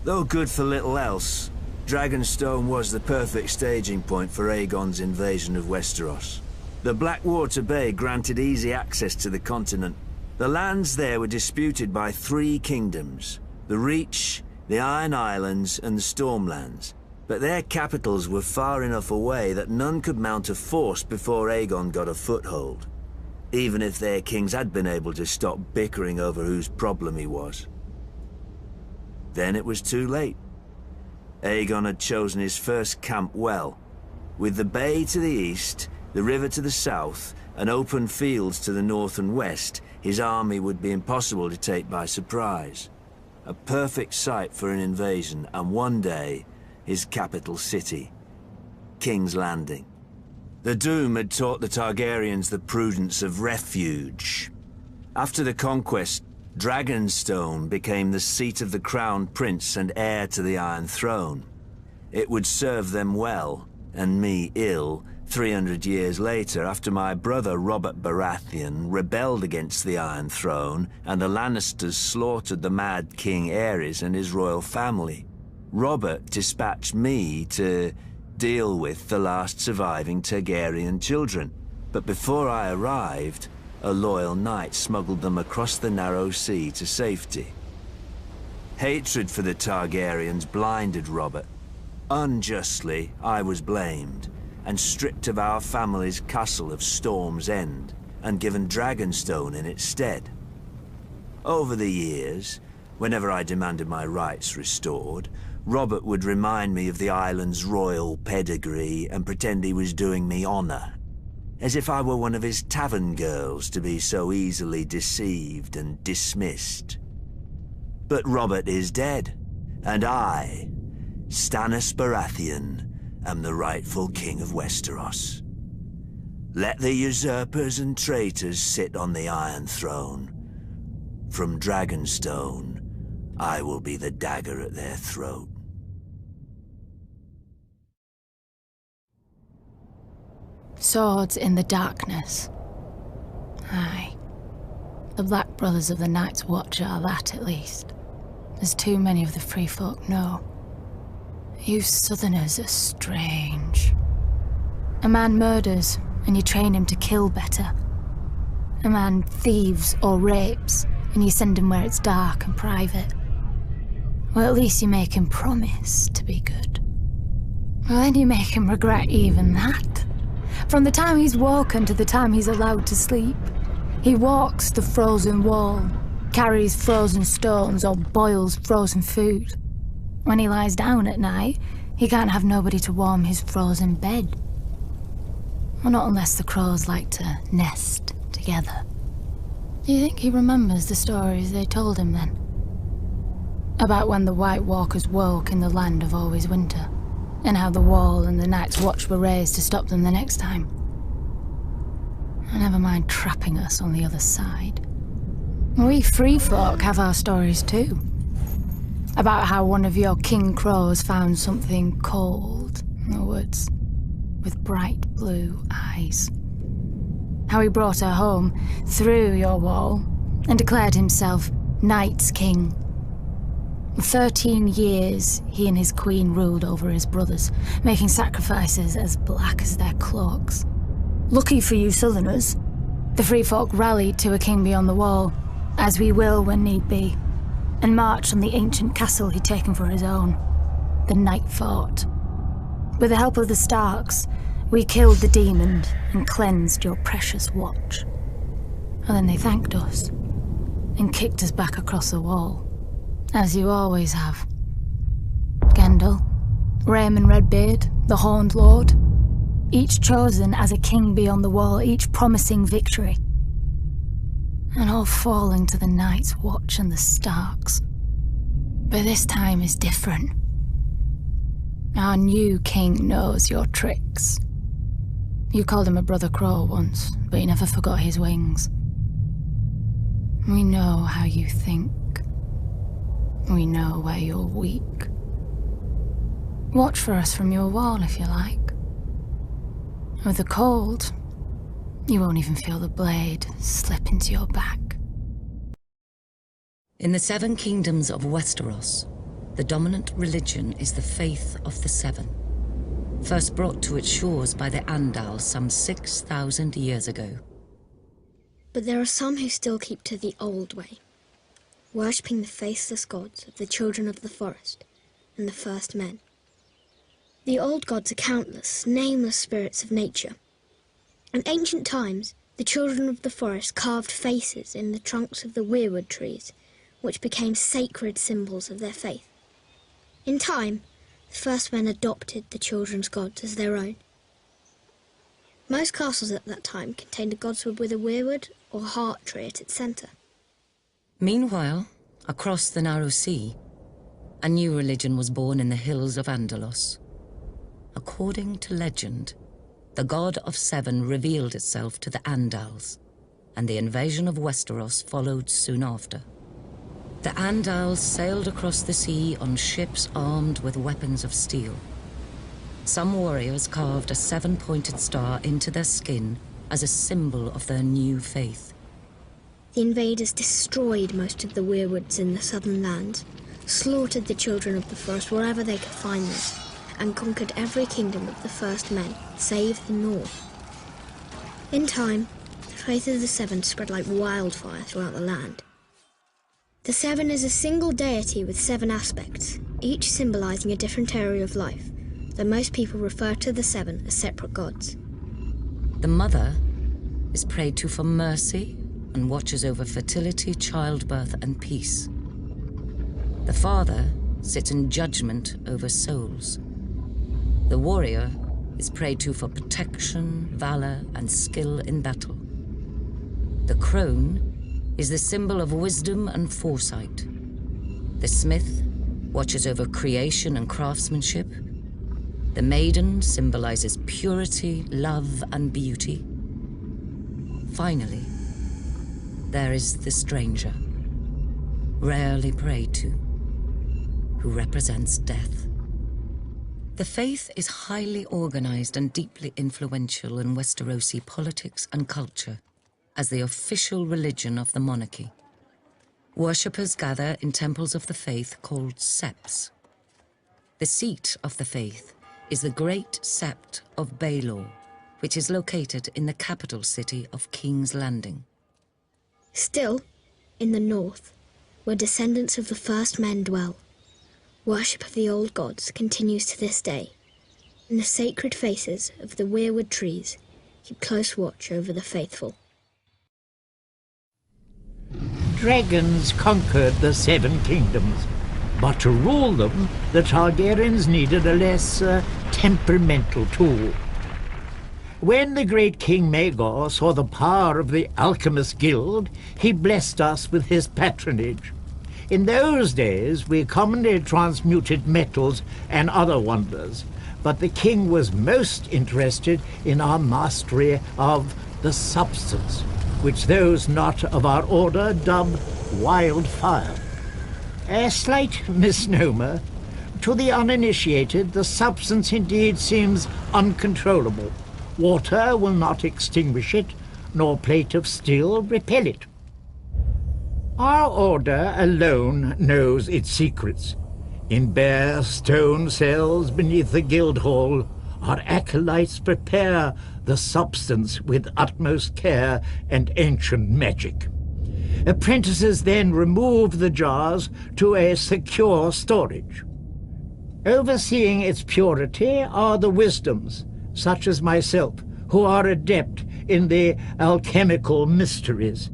S12: Though good for little else, Dragonstone was the perfect staging point for Aegon's invasion of Westeros. The Blackwater Bay granted easy access to the continent. The lands there were disputed by 3 kingdoms, the Reach, the Iron Islands, and the Stormlands. But their capitals were far enough away that none could mount a force before Aegon got a foothold, even if their kings had been able to stop bickering over whose problem he was. Then it was too late. Aegon had chosen his first camp well, with the bay to the east, the river to the south, and open fields to the north and west. His army would be impossible to take by surprise. A perfect site for an invasion, and one day, his capital city, King's Landing. The Doom had taught the Targaryens the prudence of refuge. After the conquest, Dragonstone became the seat of the crowned prince and heir to the Iron Throne. It would serve them well, and me ill, 300 years later, after my brother Robert Baratheon rebelled against the Iron Throne and the Lannisters slaughtered the mad King Aerys and his royal family, Robert dispatched me to deal with the last surviving Targaryen children. But before I arrived, a loyal knight smuggled them across the narrow sea to safety. Hatred for the Targaryens blinded Robert. Unjustly, I was blamed and stripped of our family's castle of Storm's End and given Dragonstone in its stead. Over the years, whenever I demanded my rights restored, Robert would remind me of the island's royal pedigree and pretend he was doing me honor, as if I were one of his tavern girls to be so easily deceived and dismissed. But Robert is dead, and I, Stannis Baratheon, am the rightful king of Westeros. Let the usurpers and traitors sit on the Iron Throne. From Dragonstone, I will be the dagger at their throat.
S13: Swords in the darkness. Aye. The Black Brothers of the Night's Watch are that, at least. As too many of the free folk know. You Southerners are strange. A man murders, and you train him to kill better. A man thieves or rapes, and you send him where it's dark and private. Well, at least you make him promise to be good. Well, then you make him regret even that. From the time he's woken to the time he's allowed to sleep, he walks the frozen wall, carries frozen stones or boils frozen food. When he lies down at night, he can't have nobody to warm his frozen bed. Well, not unless the crows like to nest together. Do you think he remembers the stories they told him then? About when the White Walkers woke in the land of always winter, and how the Wall and the Night's Watch were raised to stop them the next time. Never mind trapping us on the other side. We free folk have our stories too. About how one of your king crows found something cold in the woods, with bright blue eyes. How he brought her home through your wall and declared himself Night's King. 13 years he and his queen ruled over his brothers, making sacrifices as black as their cloaks. Lucky for you Southerners, the free folk rallied to a king beyond the wall, as we will when need be, and marched on the ancient castle he'd taken for his own, the Night Fort. With the help of the Starks, we killed the demon and cleansed your precious watch. And then they thanked us, and kicked us back across the wall, as you always have. Gendel, Raymond Redbeard, the Horned Lord, each chosen as a king beyond the wall, each promising victory. And all falling to the Night's Watch and the Starks. But this time is different. Our new king knows your tricks. You called him a brother crow once, but you never forgot his wings. We know how you think. We know where you're weak. Watch for us from your wall if you like. With the cold, you won't even feel the blade slip into your back.
S2: In the 7 kingdoms of Westeros, the dominant religion is the faith of the Seven, first brought to its shores by the Andals some 6,000 years ago.
S4: But there are some who still keep to the old way, worshipping the faceless gods of the children of the forest and the first men. The old gods are countless, nameless spirits of nature. In ancient times, the children of the forest carved faces in the trunks of the weirwood trees, which became sacred symbols of their faith. In time, the first men adopted the children's gods as their own. Most castles at that time contained a godswood with a weirwood or heart tree at its centre.
S2: Meanwhile, across the narrow sea, a new religion was born in the hills of Andalos. According to legend, the god of 7 revealed itself to the Andals, and the invasion of Westeros followed soon after. The Andals sailed across the sea on ships armed with weapons of steel. some warriors carved a 7-pointed star into their skin as a symbol of their new faith.
S4: The invaders destroyed most of the weirwoods in the southern lands, slaughtered the children of the forest wherever they could find them, and conquered every kingdom of the first men, save the north. In time, the faith of the Seven spread like wildfire throughout the land. The Seven is a single deity with 7 aspects, each symbolizing a different area of life, though most people refer to the 7 as separate gods.
S2: The mother is prayed to for mercy and watches over fertility, childbirth, and peace. The father sits in judgment over souls. The warrior is prayed to for protection, valor, and skill in battle. The crone is the symbol of wisdom and foresight. The smith watches over creation and craftsmanship. The maiden symbolizes purity, love, and beauty. Finally, there is the stranger, rarely prayed to, who represents death. The faith is highly organized and deeply influential in Westerosi politics and culture as the official religion of the monarchy. Worshippers gather in temples of the faith called septs. The seat of the faith is the Great Sept of Baelor, which is located in the capital city of King's Landing.
S4: Still, in the north, where descendants of the first men dwell, worship of the old gods continues to this day, and the sacred faces of the weirwood trees keep close watch over the faithful.
S14: Dragons conquered the 7 kingdoms, but to rule them, the Targaryens needed a less temperamental tool. When the great King Maegor saw the power of the Alchemist Guild, he blessed us with his patronage. In those days, we commonly transmuted metals and other wonders, but the king was most interested in our mastery of the substance, which those not of our order dub wildfire. A slight misnomer. To the uninitiated, the substance indeed seems uncontrollable. Water will not extinguish it, nor plate of steel repel it. Our order alone knows its secrets. In bare stone cells beneath the guild hall, our acolytes prepare the substance with utmost care and ancient magic. Apprentices then remove the jars to a secure storage. Overseeing its purity are the wisdoms, such as myself, who are adept in the alchemical mysteries.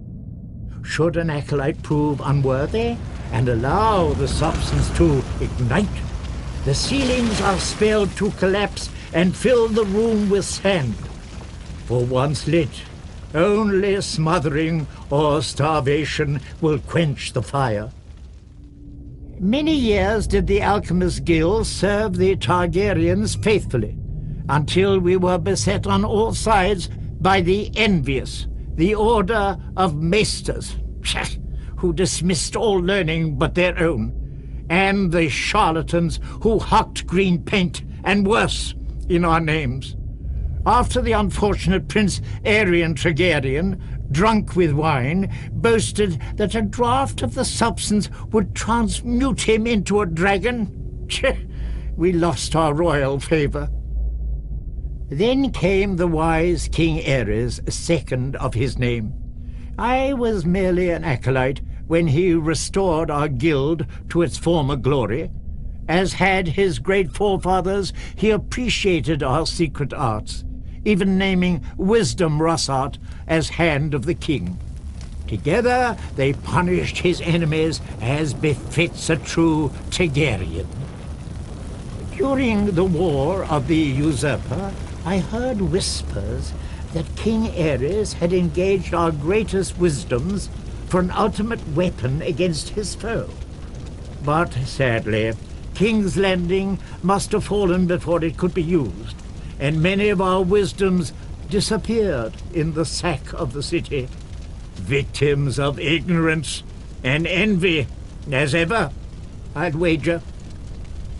S14: Should an acolyte prove unworthy and allow the substance to ignite, the ceilings are spelled to collapse and fill the room with sand. For once lit, only smothering or starvation will quench the fire. Many years did the Alchemist Guild serve the Targaryens faithfully, until we were beset on all sides by the envious, the Order of Maesters, who dismissed all learning but their own, and the charlatans who hucked green paint and worse in our names. After the unfortunate Prince Aerion Targaryen, drunk with wine, boasted that a draught of the substance would transmute him into a dragon, we lost our royal favor. Then came the wise King Aerys, second of his name. I was merely an acolyte when he restored our guild to its former glory. As had his great forefathers, he appreciated our secret arts, even naming Wisdom Rossart as Hand of the King. Together they punished his enemies as befits a true Targaryen. During the War of the Usurper, I heard whispers that King Aerys had engaged our greatest wisdoms for an ultimate weapon against his foe. But sadly, King's Landing must have fallen before it could be used, and many of our wisdoms disappeared in the sack of the city, victims of ignorance and envy, as ever, I'd wager.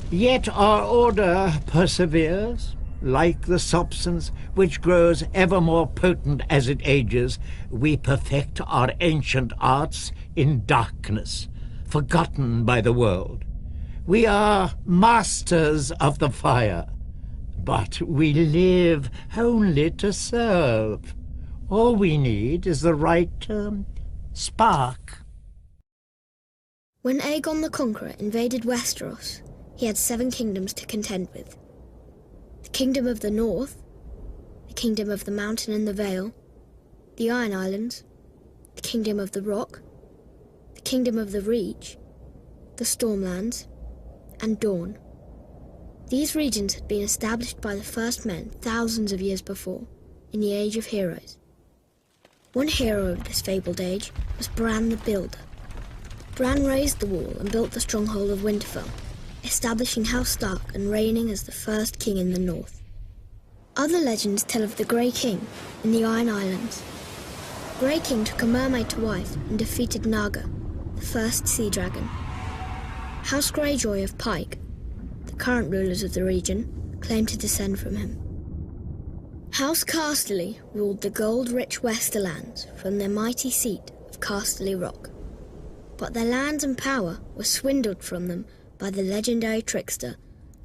S14: Yet our order perseveres. Like the substance which grows ever more potent as it ages, we perfect our ancient arts in darkness, forgotten by the world. We are masters of the fire, but we live only to serve. All we need is the right spark.
S4: When Aegon the Conqueror invaded Westeros, he had 7 kingdoms to contend with. The Kingdom of the North, the Kingdom of the Mountain and the Vale, the Iron Islands, the Kingdom of the Rock, the Kingdom of the Reach, the Stormlands, and Dorne. These regions had been established by the first men thousands of years before, in the Age of Heroes. One hero of this fabled age was Bran the Builder. Bran raised the wall and built the stronghold of Winterfell, establishing House Stark and reigning as the first king in the north. Other legends tell of the Grey King in the Iron Islands. Grey King took a mermaid to wife and defeated Naga, the first sea dragon. House Greyjoy of Pike, the current rulers of the region, claim to descend from him. House Casterly ruled the gold-rich Westerlands from their mighty seat of Casterly Rock. But their lands and power were swindled from them by the legendary trickster,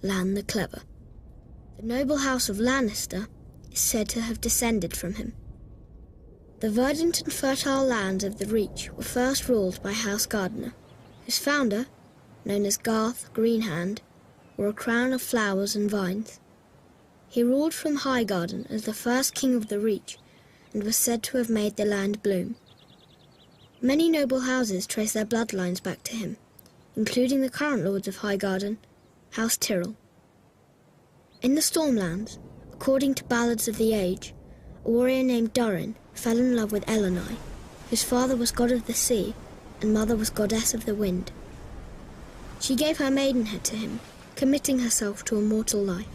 S4: Lan the Clever. The noble house of Lannister is said to have descended from him. The verdant and fertile lands of the Reach were first ruled by House Gardener, whose founder, known as Garth Greenhand, wore a crown of flowers and vines. He ruled from Highgarden as the first king of the Reach and was said to have made the land bloom. Many noble houses trace their bloodlines back to him, including the current lords of Highgarden, House Tyrrell. In the Stormlands, according to ballads of the age, a warrior named Durin fell in love with Elenai, whose father was god of the sea and mother was goddess of the wind. She gave her maidenhead to him, committing herself to a mortal life.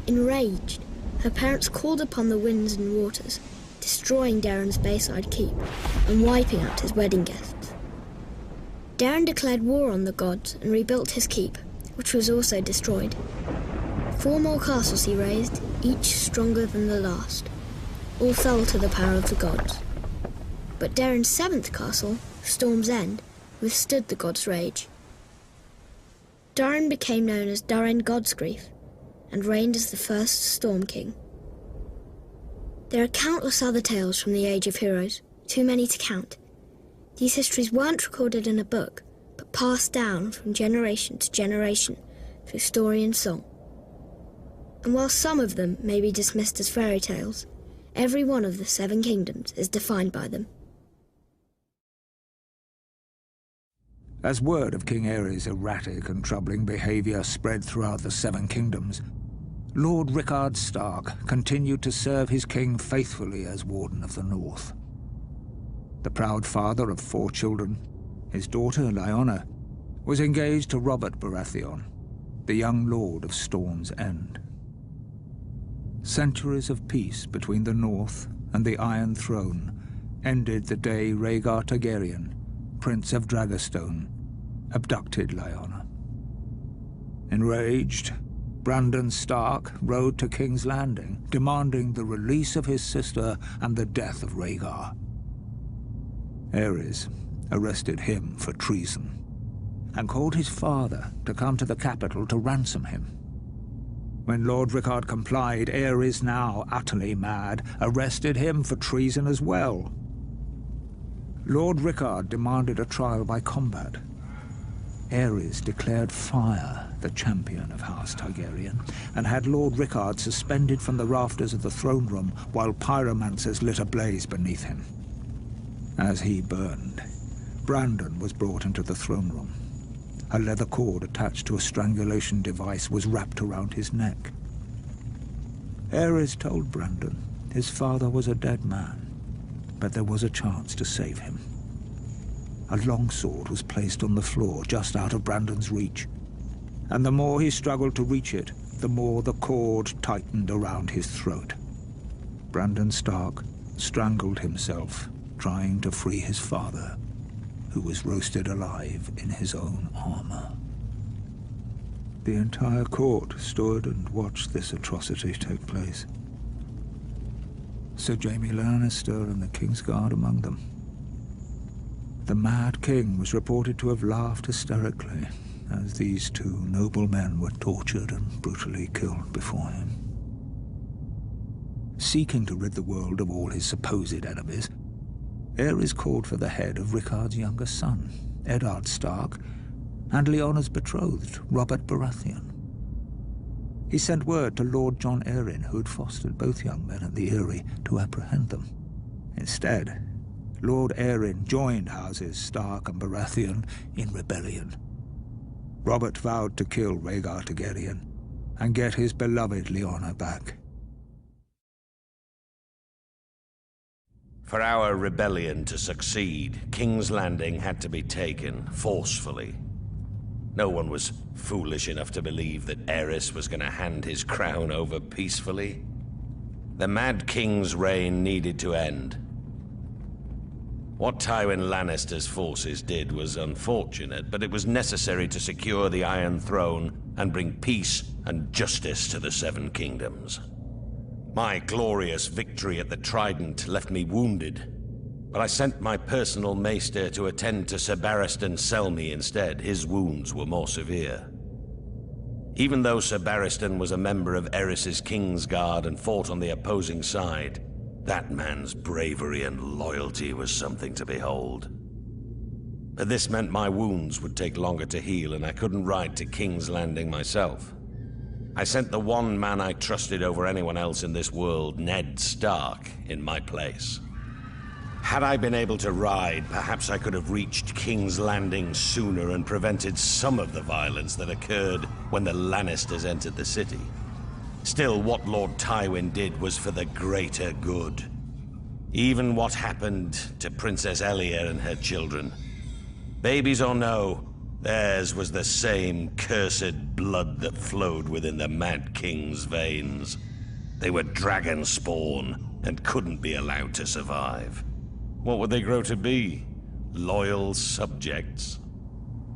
S4: Enraged, her parents called upon the winds and waters, destroying Darren's Bayside Keep and wiping out his wedding guests. Darren declared war on the gods and rebuilt his keep, which was also destroyed. 4 more castles he raised, each stronger than the last. All fell to the power of the gods. But Darren's 7th castle, Storm's End, withstood the gods' rage. Darren became known as Darren Godsgrief and reigned as the first Storm King. There are countless other tales from the Age of Heroes, too many to count. These histories weren't recorded in a book, but passed down from generation to generation through story and song. And while some of them may be dismissed as fairy tales, every one of the 7 kingdoms is defined by them.
S15: As word of King Aerys' erratic and troubling behavior spread throughout the 7 kingdoms, Lord Rickard Stark continued to serve his king faithfully as Warden of the North. The proud father of 4 children, his daughter Lyanna, was engaged to Robert Baratheon, the young lord of Storm's End. Centuries of peace between the North and the Iron Throne ended the day Rhaegar Targaryen, Prince of Dragonstone, abducted Lyanna. Enraged, Brandon Stark rode to King's Landing, demanding the release of his sister and the death of Rhaegar. Aerys arrested him for treason and called his father to come to the capital to ransom him. When Lord Rickard complied, Aerys, now utterly mad, arrested him for treason as well. Lord Rickard demanded a trial by combat. Aerys declared fire the champion of House Targaryen and had Lord Rickard suspended from the rafters of the throne room while pyromancers lit a blaze beneath him. As he burned, Brandon was brought into the throne room. A leather cord attached to a strangulation device was wrapped around his neck. Aerys told Brandon his father was a dead man, but there was a chance to save him. A longsword was placed on the floor just out of Brandon's reach, and the more he struggled to reach it, the more the cord tightened around his throat. Brandon Stark strangled himself, trying to free his father, who was roasted alive in his own armor. The entire court stood and watched this atrocity take place. Sir Jaime Lannister and the Kingsguard among them. The Mad King was reported to have laughed hysterically as these two noble men were tortured and brutally killed before him. Seeking to rid the world of all his supposed enemies, Aerys called for the head of Rickard's younger son, Eddard Stark, and Lyanna's betrothed, Robert Baratheon. He sent word to Lord Jon Arryn, who had fostered both young men at the Eyrie, to apprehend them. Instead, Lord Arryn joined houses Stark and Baratheon in rebellion. Robert vowed to kill Rhaegar Targaryen and get his beloved Lyanna back.
S1: For our rebellion to succeed, King's Landing had to be taken forcefully. No one was foolish enough to believe that Aerys was going to hand his crown over peacefully. The Mad King's reign needed to end. What Tywin Lannister's forces did was unfortunate, but it was necessary to secure the Iron Throne and bring peace and justice to the Seven Kingdoms. My glorious victory at the Trident left me wounded, but I sent my personal maester to attend to Sir Barristan Selmy instead. His wounds were more severe. Even though Sir Barristan was a member of Aerys's Kingsguard and fought on the opposing side, that man's bravery and loyalty was something to behold. But this meant my wounds would take longer to heal, and I couldn't ride to King's Landing myself. I sent the one man I trusted over anyone else in this world, Ned Stark, in my place. Had I been able to ride, perhaps I could have reached King's Landing sooner and prevented some of the violence that occurred when the Lannisters entered the city. Still, what Lord Tywin did was for the greater good. Even what happened to Princess Elia and her children. Babies or no, theirs was the same cursed blood that flowed within the Mad King's veins. They were dragon spawn and couldn't be allowed to survive. What would they grow to be? Loyal subjects?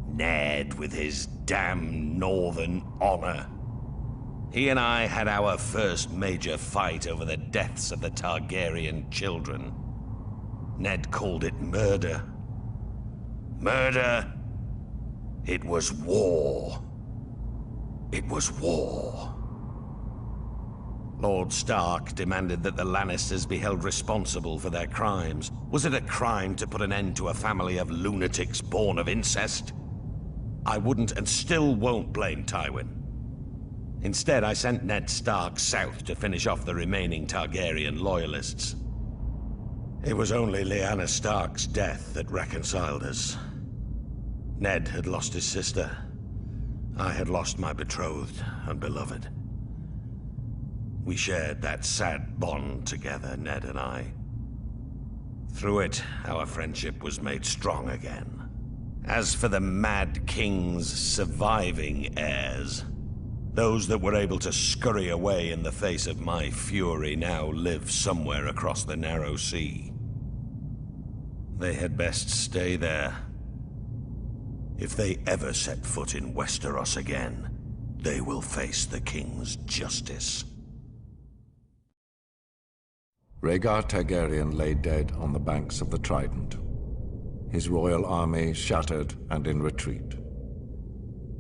S1: Ned with his damn northern honor. He and I had our first major fight over the deaths of the Targaryen children. Ned called it murder. Murder? It was war. It was war. Lord Stark demanded that the Lannisters be held responsible for their crimes. Was it a crime to put an end to a family of lunatics born of incest? I wouldn't and still won't blame Tywin. Instead, I sent Ned Stark south to finish off the remaining Targaryen loyalists. It was only Lyanna Stark's death that reconciled us. Ned had lost his sister. I had lost my betrothed and beloved. We shared that sad bond together, Ned and I. Through it, our friendship was made strong again. As for the Mad King's surviving heirs, those that were able to scurry away in the face of my fury now live somewhere across the narrow sea. They had best stay there. If they ever set foot in Westeros again, they will face the King's justice.
S3: Rhaegar Targaryen lay dead on the banks of the Trident, his royal army shattered and in retreat.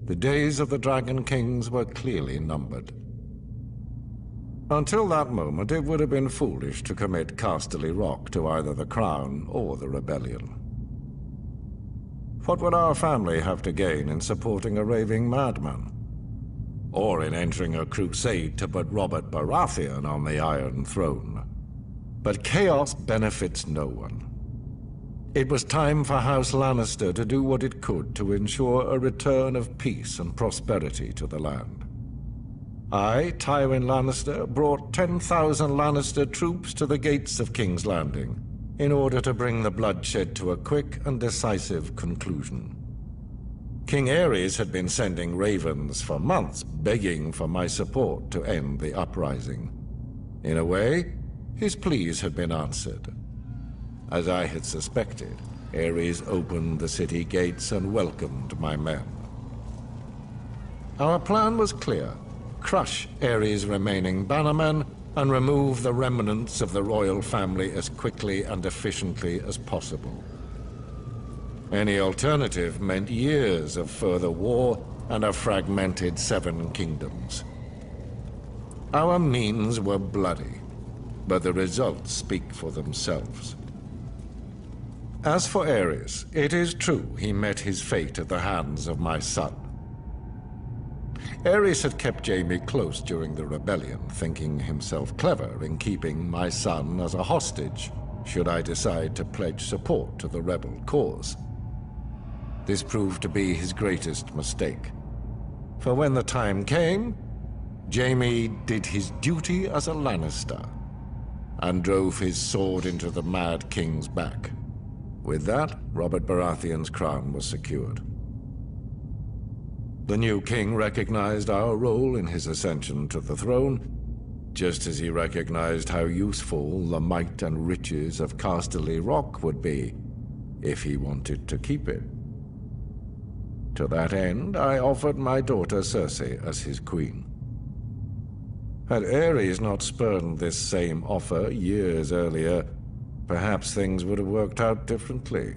S3: The days of the Dragon Kings were clearly numbered. Until that moment, it would have been foolish to commit Casterly Rock to either the Crown or the rebellion. What would our family have to gain in supporting a raving madman? Or in entering a crusade to put Robert Baratheon on the Iron Throne? But chaos benefits no one. It was time for House Lannister to do what it could to ensure a return of peace and prosperity to the land. I, Tywin Lannister, brought 10,000 Lannister troops to the gates of King's Landing in order to bring the bloodshed to a quick and decisive conclusion. King Aerys had been sending ravens for months, begging for my support to end the uprising. In a way, his pleas had been answered. As I had suspected, Aerys opened the city gates and welcomed my men. Our plan was clear. Crush Aerys' remaining bannermen and remove the remnants of the royal family as quickly and efficiently as possible. Any alternative meant years of further war and a fragmented 7 kingdoms. Our means were bloody, but the results speak for themselves. As for Aerys, it is true he met his fate at the hands of my son. Aerys had kept Jaime close during the rebellion, thinking himself clever in keeping my son as a hostage, should I decide to pledge support to the rebel cause. This proved to be his greatest mistake. For when the time came, Jaime did his duty as a Lannister and drove his sword into the Mad King's back. With that, Robert Baratheon's crown was secured. The new king recognized our role in his ascension to the throne, just as he recognized how useful the might and riches of Casterly Rock would be if he wanted to keep it. To that end, I offered my daughter Cersei as his queen. Had Aerys not spurned this same offer years earlier, perhaps things would have worked out differently.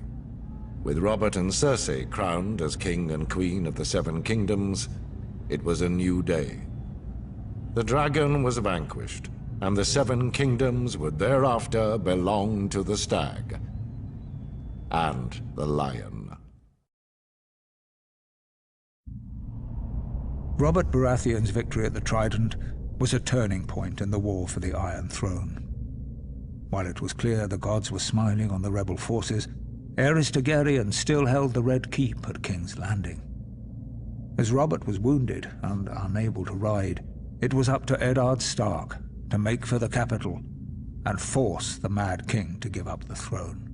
S3: With Robert and Cersei crowned as king and queen of the 7 kingdoms, it was a new day. The dragon was vanquished, and the 7 kingdoms would thereafter belong to the stag and the lion.
S15: Robert Baratheon's victory at the Trident was a turning point in the war for the Iron Throne. While it was clear the gods were smiling on the rebel forces, Aerys Targaryen still held the Red Keep at King's Landing. As Robert was wounded and unable to ride, it was up to Eddard Stark to make for the capital and force the Mad King to give up the throne.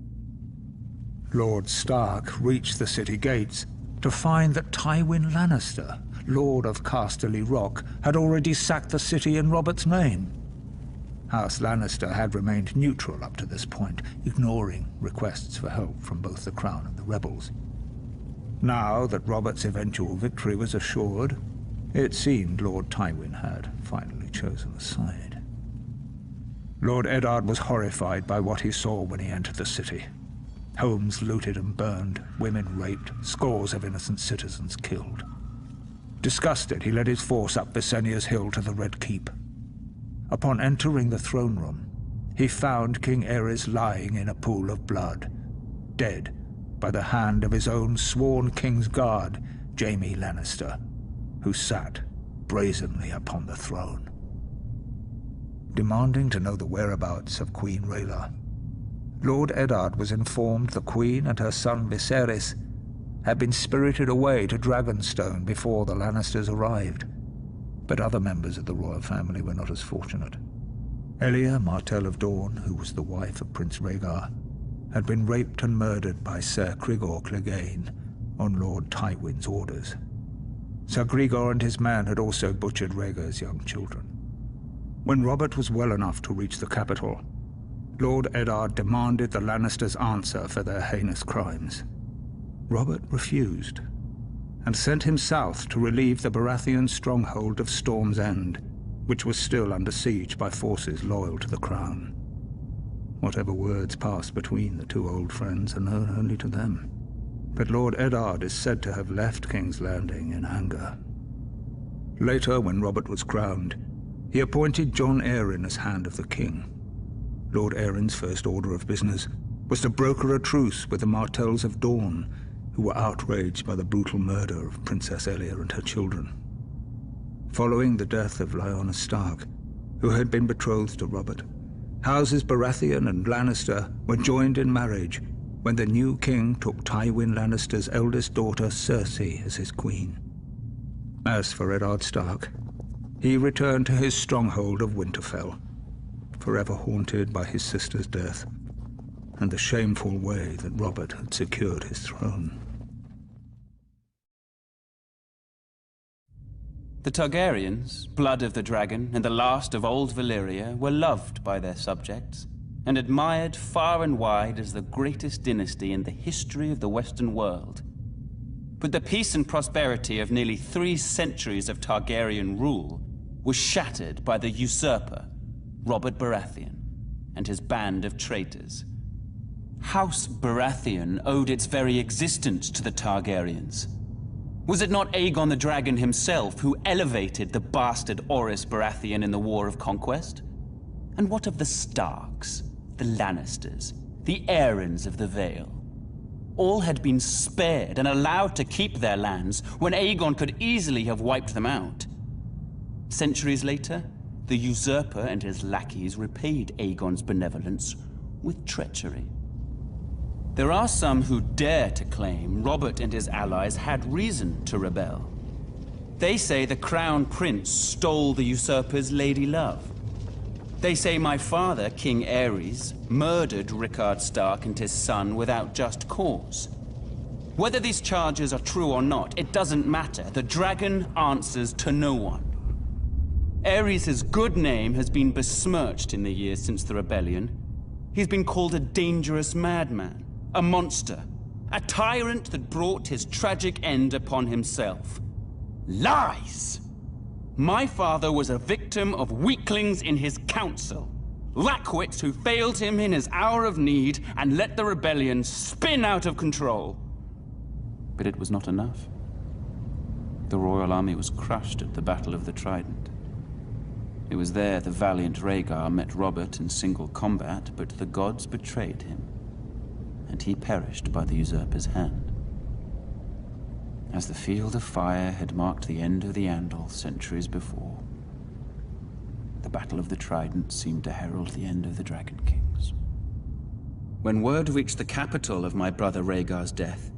S15: Lord Stark reached the city gates to find that Tywin Lannister, Lord of Casterly Rock, had already sacked the city in Robert's name. House Lannister had remained neutral up to this point, ignoring requests for help from both the Crown and the rebels. Now that Robert's eventual victory was assured, it seemed Lord Tywin had finally chosen a side. Lord Eddard was horrified by what he saw when he entered the city. Homes looted and burned, women raped, scores of innocent citizens killed. Disgusted, he led his force up Visenya's hill to the Red Keep. Upon entering the throne room, he found King Aerys lying in a pool of blood, dead by the hand of his own sworn king's guard, Jaime Lannister, who sat brazenly upon the throne. Demanding to know the whereabouts of Queen Rhaela, Lord Eddard was informed the Queen and her son Viserys had been spirited away to Dragonstone before the Lannisters arrived. But other members of the royal family were not as fortunate. Elia, Martell of Dorne, who was the wife of Prince Rhaegar, had been raped and murdered by Ser Grigor Clegane on Lord Tywin's orders. Ser Grigor and his men had also butchered Rhaegar's young children. When Robert was well enough to reach the capital, Lord Eddard demanded the Lannisters answer for their heinous crimes. Robert refused, and sent him south to relieve the Baratheon stronghold of Storm's End, which was still under siege by forces loyal to the crown. Whatever words passed between the two old friends are known only to them, but Lord Eddard is said to have left King's Landing in anger. Later, when Robert was crowned, he appointed Jon Arryn as Hand of the King. Lord Arryn's first order of business was to broker a truce with the Martells of Dorne, who were outraged by the brutal murder of Princess Elia and her children. Following the death of Lyanna Stark, who had been betrothed to Robert, Houses Baratheon and Lannister were joined in marriage when the new king took Tywin Lannister's eldest daughter Cersei as his queen. As for Eddard Stark, he returned to his stronghold of Winterfell, forever haunted by his sister's death and the shameful way that Robert had secured his throne.
S6: The Targaryens, blood of the dragon, and the last of old Valyria, were loved by their subjects and admired far and wide as the greatest dynasty in the history of the Western world. But the peace and prosperity of nearly 3 centuries of Targaryen rule was shattered by the usurper, Robert Baratheon, and his band of traitors. House Baratheon owed its very existence to the Targaryens. Was it not Aegon the Dragon himself who elevated the bastard Orys Baratheon in the War of Conquest? And what of the Starks, the Lannisters, the Aarons of the Vale? All had been spared and allowed to keep their lands when Aegon could easily have wiped them out. Centuries later, the usurper and his lackeys repaid Aegon's benevolence with treachery. There are some who dare to claim Robert and his allies had reason to rebel. They say the Crown Prince stole the usurper's lady love. They say my father, King Aerys, murdered Rickard Stark and his son without just cause. Whether these charges are true or not, it doesn't matter. The dragon answers to no one. Aerys' good name has been besmirched in the years since the rebellion. He's been called a dangerous madman, a monster, a tyrant that brought his tragic end upon himself. Lies! My father was a victim of weaklings in his council. Lackwits who failed him in his hour of need and let the rebellion spin out of control. But it was not enough. The royal army was crushed at the Battle of the Trident. It was there the valiant Rhaegar met Robert in single combat, but the gods betrayed him, and he perished by the usurper's hand. As the field of fire had marked the end of the Andal centuries before, the Battle of the Trident seemed to herald the end of the Dragon Kings. When word reached the capital of my brother Rhaegar's death,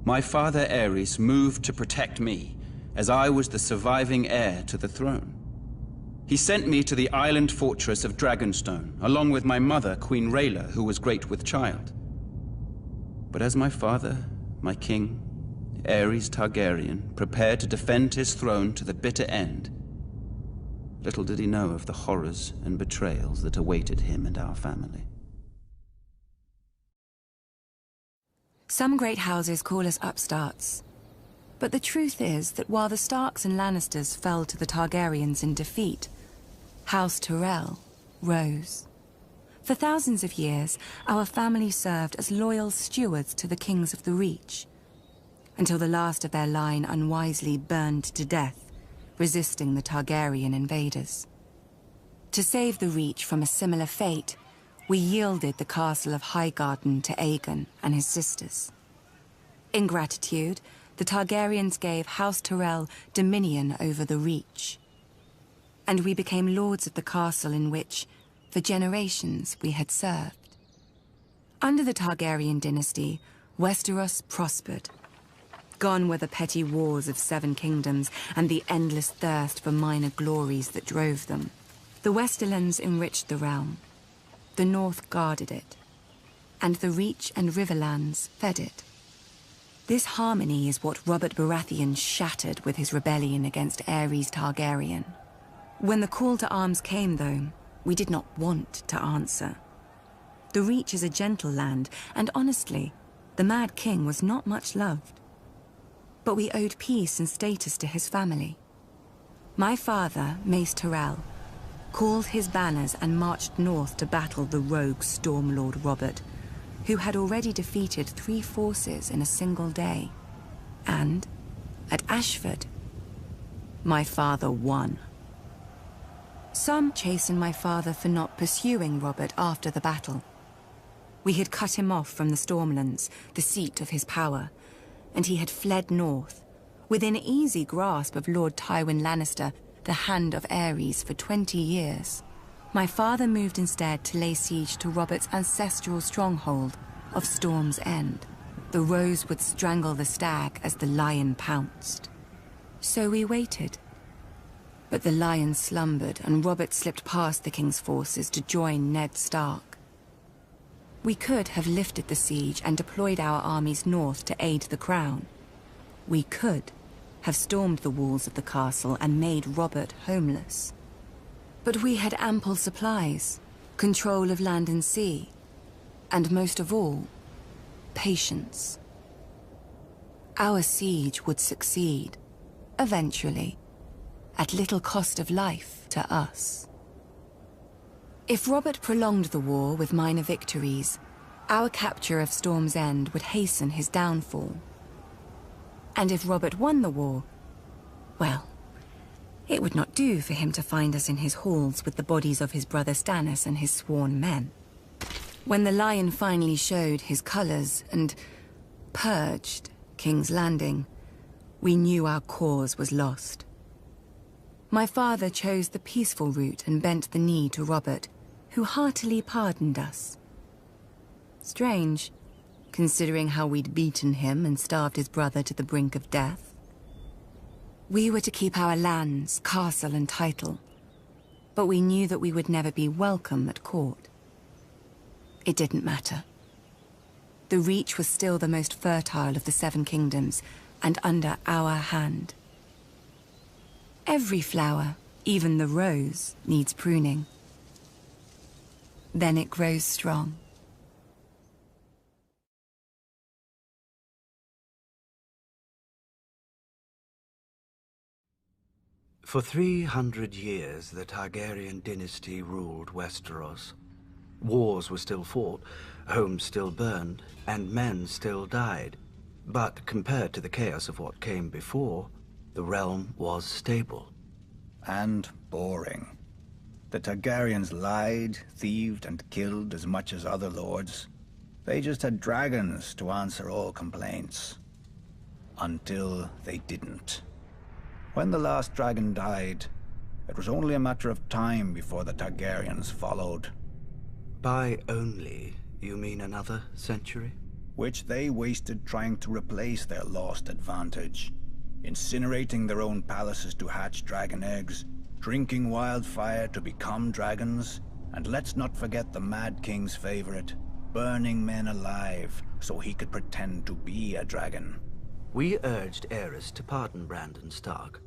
S6: my father Aerys moved to protect me, as I was the surviving heir to the throne. He sent me to the island fortress of Dragonstone, along with my mother, Queen Rhaela, who was great with child. But as my father, my king, Aerys Targaryen, prepared to defend his throne to the bitter end, little did he know of the horrors and betrayals that awaited him and our family.
S7: Some great houses call us upstarts. But the truth is that while the Starks and Lannisters fell to the Targaryens in defeat, House Tyrell rose. For thousands of years, our family served as loyal stewards to the kings of the Reach, until the last of their line unwisely burned to death, resisting the Targaryen invaders. To save the Reach from a similar fate, we yielded the castle of Highgarden to Aegon and his sisters. In gratitude, the Targaryens gave House Tyrell dominion over the Reach. And we became lords of the castle in which, for generations, we had served. Under the Targaryen dynasty, Westeros prospered. Gone were the petty wars of 7 kingdoms and the endless thirst for minor glories that drove them. The Westerlands enriched the realm. The North guarded it. And the Reach and Riverlands fed it. This harmony is what Robert Baratheon shattered with his rebellion against Aerys Targaryen. When the call to arms came, though, we did not want to answer. The Reach is a gentle land, and honestly, the Mad King was not much loved. But we owed peace and status to his family. My father, Mace Tyrell, called his banners and marched north to battle the rogue Stormlord Robert, who had already defeated 3 forces in a single day. And, at Ashford, my father won. Some chastened my father for not pursuing Robert after the battle. We had cut him off from the Stormlands, the seat of his power, and he had fled north, within easy grasp of Lord Tywin Lannister, the Hand of Aerys, for 20 years. My father moved instead to lay siege to Robert's ancestral stronghold of Storm's End. The rose would strangle the stag as the lion pounced. So we waited. But the lion slumbered, and Robert slipped past the king's forces to join Ned Stark. We could have lifted the siege and deployed our armies north to aid the crown. We could have stormed the walls of the castle and made Robert homeless. But we had ample supplies, control of land and sea, and most of all, patience. our siege would succeed, eventually, at little cost of life to us. If Robert prolonged the war with minor victories, our capture of Storm's End would hasten his downfall. And if Robert won the war, well, it would not do for him to find us in his halls with the bodies of his brother Stannis and his sworn men. When the Lion finally showed his colors and purged King's Landing, we knew our cause was lost. My father chose the peaceful route and bent the knee to Robert, who heartily pardoned us. Strange, considering how we'd beaten him and starved his brother to the brink of death. We were to keep our lands, castle and title, but we knew that we would never be welcome at court. It didn't matter. The Reach was still the most fertile of the Seven Kingdoms, and under our hand. Every flower, even the rose, needs pruning. Then it grows strong.
S12: For 300 years, the Targaryen dynasty ruled Westeros. Wars were still fought, homes still burned, and men still died. But compared to the chaos of what came before, the realm was stable.
S11: And boring. The Targaryens lied, thieved, and killed as much as other lords. They just had dragons to answer all complaints. Until they didn't. When the last dragon died, it was only a matter of time before the Targaryens followed.
S12: By only, you mean another century?
S11: Which they wasted trying to replace their lost advantage. Incinerating their own palaces to hatch dragon eggs, drinking wildfire to become dragons, and let's not forget the Mad King's favorite, burning men alive so he could pretend to be a dragon.
S12: We urged Aerys to pardon Brandon Stark.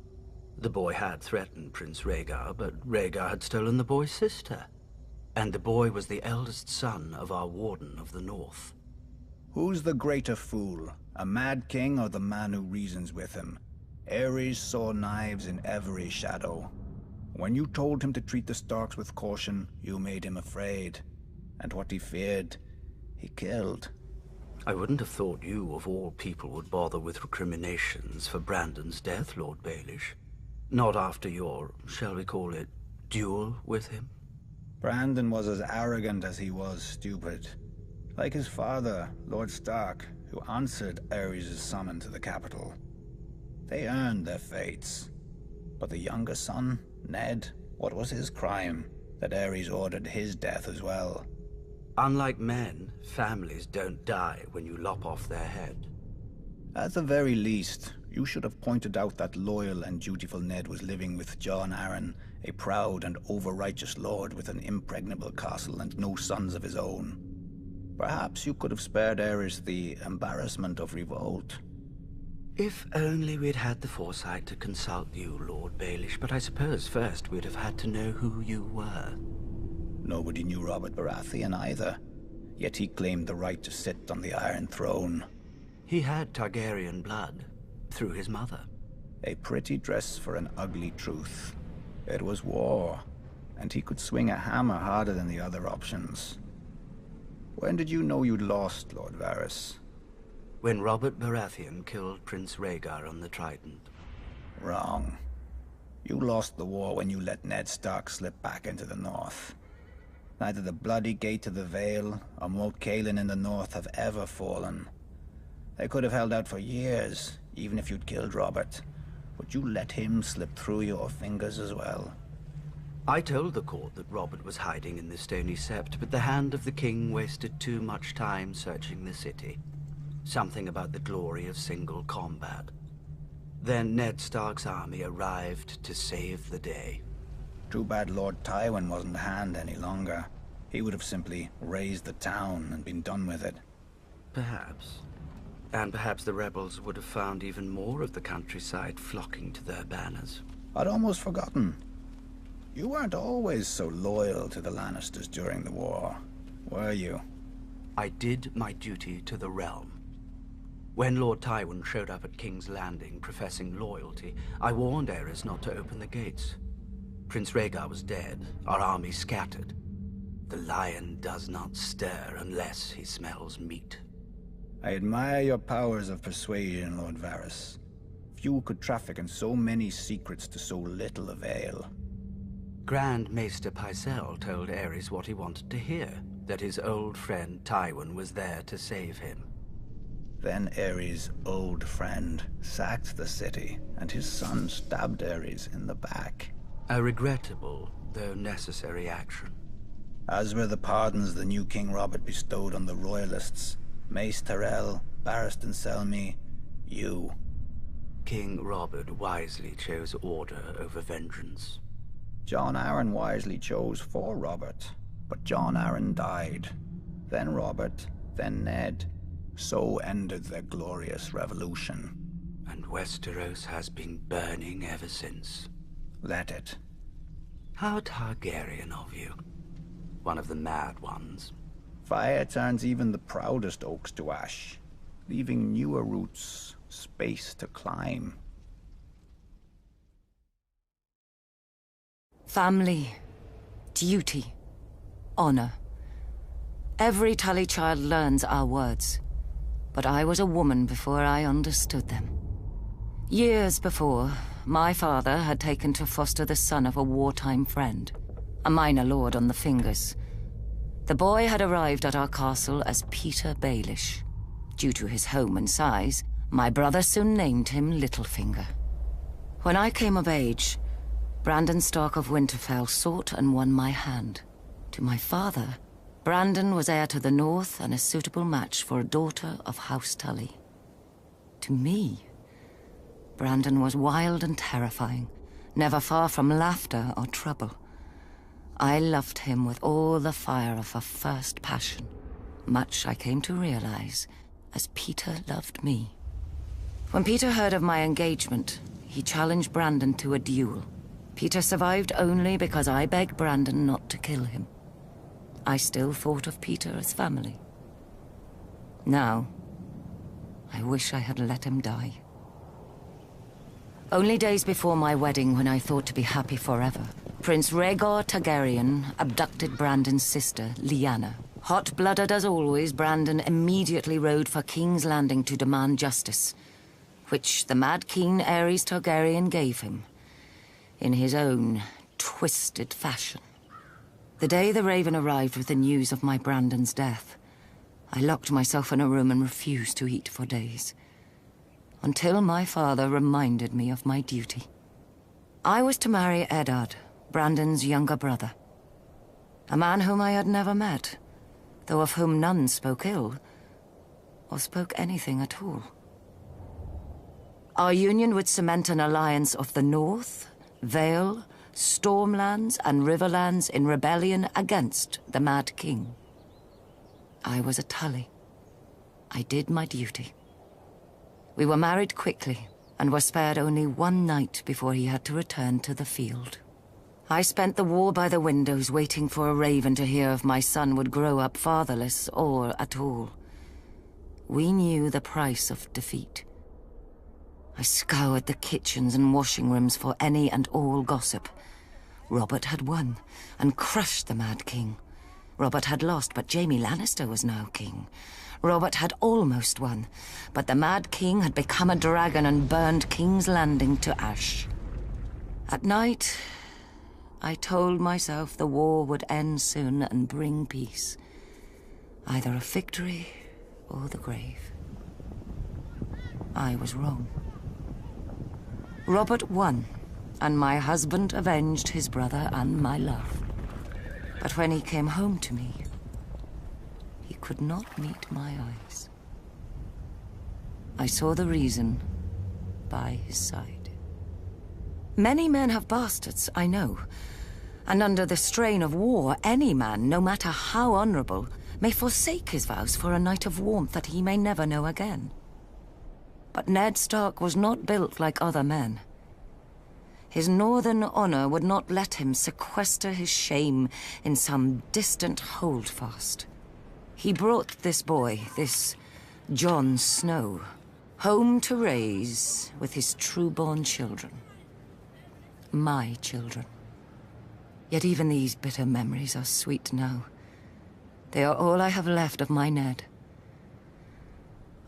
S12: The boy had threatened Prince Rhaegar, but Rhaegar had stolen the boy's sister. And the boy was the eldest son of our Warden of the North.
S11: Who's the greater fool, a Mad King or the man who reasons with him? Aerys saw knives in every shadow. When you told him to treat the Starks with caution, you made him afraid. And what he feared, he killed.
S12: I wouldn't have thought you, of all people, would bother with recriminations for Brandon's death, Lord Baelish. Not after your, shall we call it, duel with him?
S11: Brandon was as arrogant as he was stupid. Like his father, Lord Stark, who answered Aerys' summon to the capital. They earned their fates. But the younger son, Ned, what was his crime? That Aerys ordered his death as well.
S12: Unlike men, families don't die when you lop off their head.
S11: At the very least, you should have pointed out that loyal and dutiful Ned was living with Jon Arryn, a proud and over-righteous lord with an impregnable castle and no sons of his own. Perhaps you could have spared Aerys the embarrassment of revolt.
S12: If only we'd had the foresight to consult you, Lord Baelish, but I suppose first we'd have had to know who you were.
S11: Nobody knew Robert Baratheon either, yet he claimed the right to sit on the Iron Throne.
S12: He had Targaryen blood, through his mother.
S11: A pretty dress for an ugly truth. It was war, and he could swing a hammer harder than the other options. When did you know you'd lost, Lord Varys?
S12: When Robert Baratheon killed Prince Rhaegar on the Trident.
S11: Wrong. You lost the war when you let Ned Stark slip back into the north. Neither the bloody gate of the Vale or Moat Cailin in the north have ever fallen. They could have held out for years, even if you'd killed Robert. But you let him slip through your fingers as well.
S12: I told the court that Robert was hiding in the Stony Sept, but the hand of the king wasted too much time searching the city. Something about the glory of single combat. Then Ned Stark's army arrived to save the day.
S11: Too bad Lord Tywin wasn't a hand any longer. He would have simply razed the town and been done with it.
S12: Perhaps. And perhaps the rebels would have found even more of the countryside flocking to their banners.
S11: I'd almost forgotten. You weren't always so loyal to the Lannisters during the war, were you?
S12: I did my duty to the realm.
S16: When Lord Tywin showed up at King's Landing professing loyalty, I warned Aerys not to open the gates. Prince Rhaegar was dead, our army scattered. The lion does not stir unless he smells meat.
S11: I admire your powers of persuasion, Lord Varys. Few could traffic in so many secrets to so little avail.
S16: Grand Maester Pycelle told Aerys what he wanted to hear, that his old friend Tywin was there to save him.
S11: Then Aerys' old friend sacked the city, and his son stabbed Aerys in the back.
S16: A regrettable, though necessary action.
S11: As were the pardons the new King Robert bestowed on the Royalists. Mace Tyrell, Barristan Selmy, you.
S16: King Robert wisely chose order over vengeance.
S11: Jon Arryn wisely chose for Robert, but Jon Arryn died. Then Robert, then Ned. So ended their glorious revolution.
S16: And Westeros has been burning ever since.
S11: Let it.
S16: How Targaryen of you. One of the mad ones.
S11: Fire turns even the proudest oaks to ash, leaving newer roots space to climb.
S2: Family, duty, honor. Every Tully child learns our words, but I was a woman before I understood them. Years before, my father had taken to foster the son of a wartime friend, a minor lord on the Fingers. The boy had arrived at our castle as Peter Baelish. Due to his home and size, my brother soon named him Littlefinger. When I came of age, Brandon Stark of Winterfell sought and won my hand. To my father, Brandon was heir to the north and a suitable match for a daughter of House Tully. To me, Brandon was wild and terrifying, never far from laughter or trouble. I loved him with all the fire of a first passion, much I came to realize as Peter loved me. When Peter heard of my engagement, he challenged Brandon to a duel. Peter survived only because I begged Brandon not to kill him. I still thought of Peter as family. Now, I wish I had let him die. Only days before my wedding, when I thought to be happy forever, Prince Rhaegar Targaryen abducted Brandon's sister, Lyanna. Hot-blooded as always, Brandon immediately rode for King's Landing to demand justice, which the Mad King Aerys Targaryen gave him, in his own twisted fashion. The day the Raven arrived with the news of my Brandon's death, I locked myself in a room and refused to eat for days, until my father reminded me of my duty. I was to marry Eddard, Brandon's younger brother, a man whom I had never met, though of whom none spoke ill, or spoke anything at all. Our union would cement an alliance of the North, Vale, Stormlands, and Riverlands in rebellion against the Mad King. I was a Tully. I did my duty. We were married quickly, and were spared only one night before he had to return to the field. I spent the war by the windows waiting for a raven to hear if my son would grow up fatherless or at all. We knew the price of defeat. I scoured the kitchens and washing rooms for any and all gossip. Robert had won and crushed the Mad King. Robert had lost, but Jaime Lannister was now king. Robert had almost won, but the Mad King had become a dragon and burned King's Landing to ash. At night, I told myself the war would end soon and bring peace. Either a victory or the grave. I was wrong. Robert won, and my husband avenged his brother and my love. But when he came home to me, he could not meet my eyes. I saw the reason by his side. Many men have bastards, I know. And under the strain of war, any man, no matter how honorable, may forsake his vows for a night of warmth that he may never know again. But Ned Stark was not built like other men. His northern honor would not let him sequester his shame in some distant holdfast. He brought this boy, this Jon Snow, Home to raise with his true-born children. My children. Yet even these bitter memories are sweet now. They are all I have left of my Ned.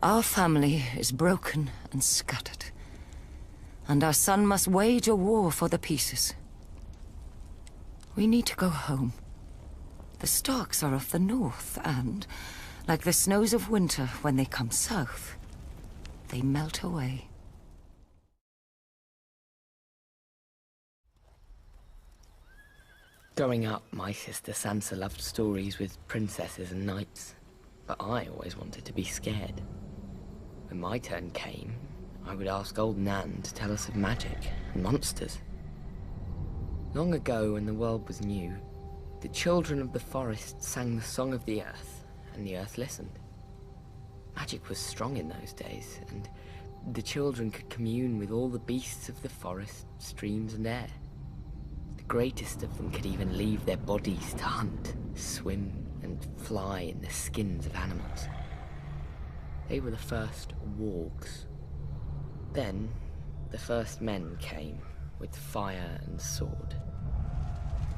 S2: Our family is broken and scattered, and our son must wage a war for the pieces. We need to go home. The Starks are of the north, and, like the snows of winter when they come south, they melt away.
S17: Growing up, my sister Sansa loved stories with princesses and knights, but I always wanted to be scared. When my turn came, I would ask old Nan to tell us of magic and monsters. Long ago, when the world was new, the children of the forest sang the song of the earth, and the earth listened. Magic was strong in those days, and the children could commune with all the beasts of the forest, streams and air. The greatest of them could even leave their bodies to hunt, swim and fly in the skins of animals. They were the first wargs. Then, the first men came, with fire and sword.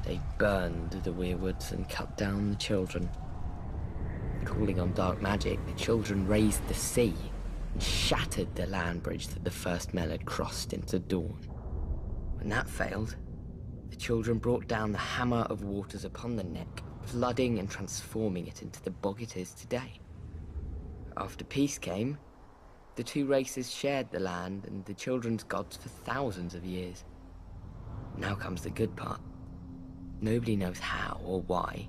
S17: They burned the weirwoods and cut down the children. Calling on dark magic, the children raised the sea and shattered the land bridge that the first men had crossed into dawn. When that failed, the children brought down the hammer of waters upon the neck, flooding and transforming it into the bog it is today. After peace came, the two races shared the land and the children's gods for thousands of years. Now comes the good part. Nobody knows how or why,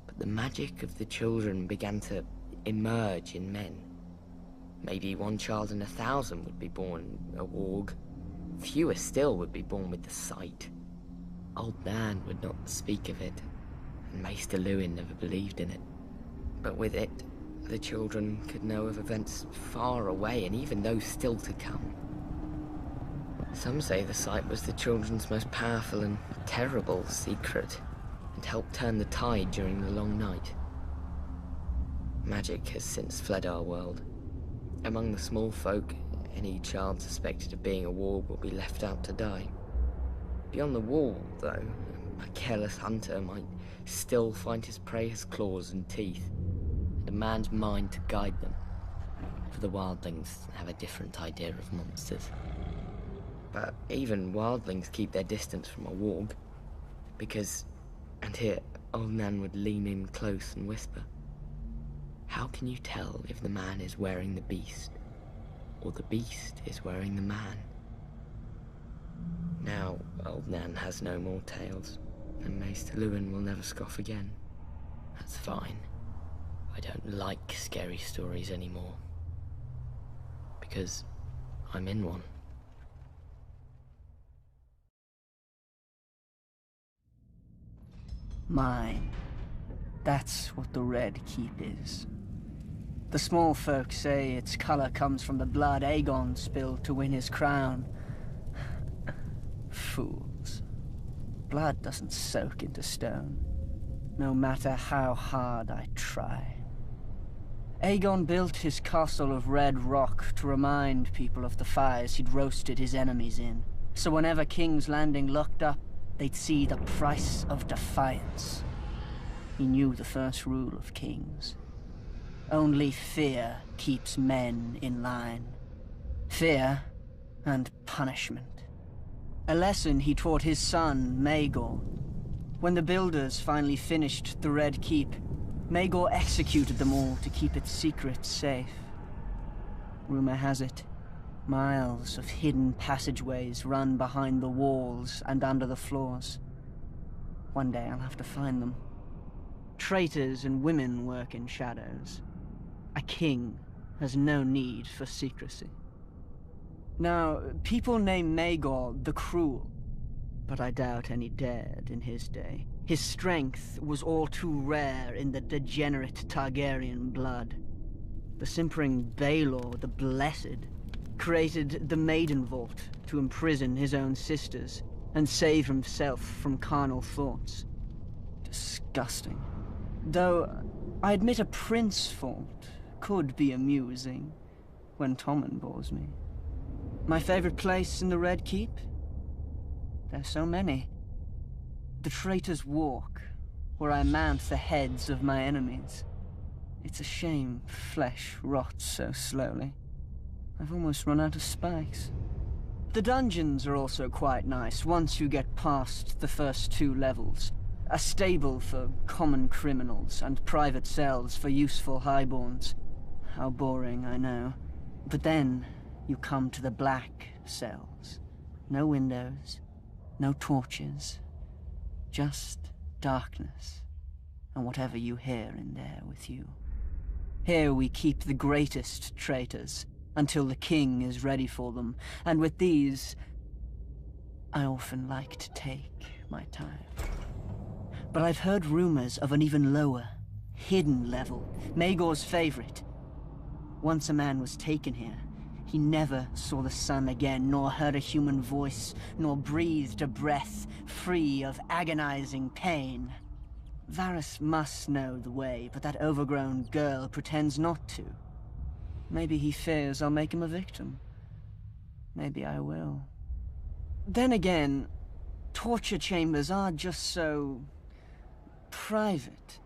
S17: but the magic of the children began to emerge in men. Maybe one child in 1,000 would be born a warg. Fewer still would be born with the sight. Old Nan would not speak of it, and Maester Lewin never believed in it. But with it, the children could know of events far away and even those still to come. Some say the sight was the children's most powerful and terrible secret, and helped turn the tide during the long night. Magic has since fled our world. Among the small folk, any child suspected of being a warg will be left out to die. Beyond the wall, though, a careless hunter might still find his prey has claws and teeth, and a man's mind to guide them, for the wildlings have a different idea of monsters. But even wildlings keep their distance from a warg, because, and here old Nan would lean in close and whisper, how can you tell if the man is wearing the beast, or the beast is wearing the man? Now, old Nan has no more tales, and Maester Lewin will never scoff again. That's fine. I don't like scary stories anymore, because I'm in one.
S18: Mine. That's what the Red Keep is. The small folk say its color comes from the blood Aegon spilled to win his crown. Fools. Blood doesn't soak into stone, no matter how hard I try. Aegon built his castle of red rock to remind people of the fires he'd roasted his enemies in, so whenever King's Landing looked up, they'd see the price of defiance. He knew the first rule of kings. Only fear keeps men in line. Fear and punishment. A lesson he taught his son, Maegor. When the builders finally finished the Red Keep, Maegor executed them all to keep its secrets safe. Rumor has it, miles of hidden passageways run behind the walls and under the floors. One day I'll have to find them. Traitors and women work in shadows. A king has no need for secrecy. Now, people name Maegor the Cruel, but I doubt any dared in his day. His strength was all too rare in the degenerate Targaryen blood. The simpering Baelor the Blessed created the Maiden Vault to imprison his own sisters and save himself from carnal thoughts. Disgusting. Though, I admit a prince vault could be amusing. when Tommen bores me. My favorite place in the Red Keep? There's so many. The Traitor's Walk, where I mount the heads of my enemies. It's a shame flesh rots so slowly. I've almost run out of spikes. The dungeons are also quite nice once you get past the first 2 levels. A stable for common criminals and private cells for useful highborns. How boring, I know. But then you come to the black cells. No windows, no torches, just darkness and whatever you hear in there with you. Here we keep the greatest traitors until the king is ready for them, and with these, I often like to take my time. But I've heard rumors of an even lower, hidden level, Maegor's favorite. Once a man was taken here, he never saw the sun again, nor heard a human voice, nor breathed a breath free of agonizing pain. Varys must know the way, but that overgrown girl pretends not to. Maybe he fears I'll make him a victim. Maybe I will. Then again, torture chambers are just so private.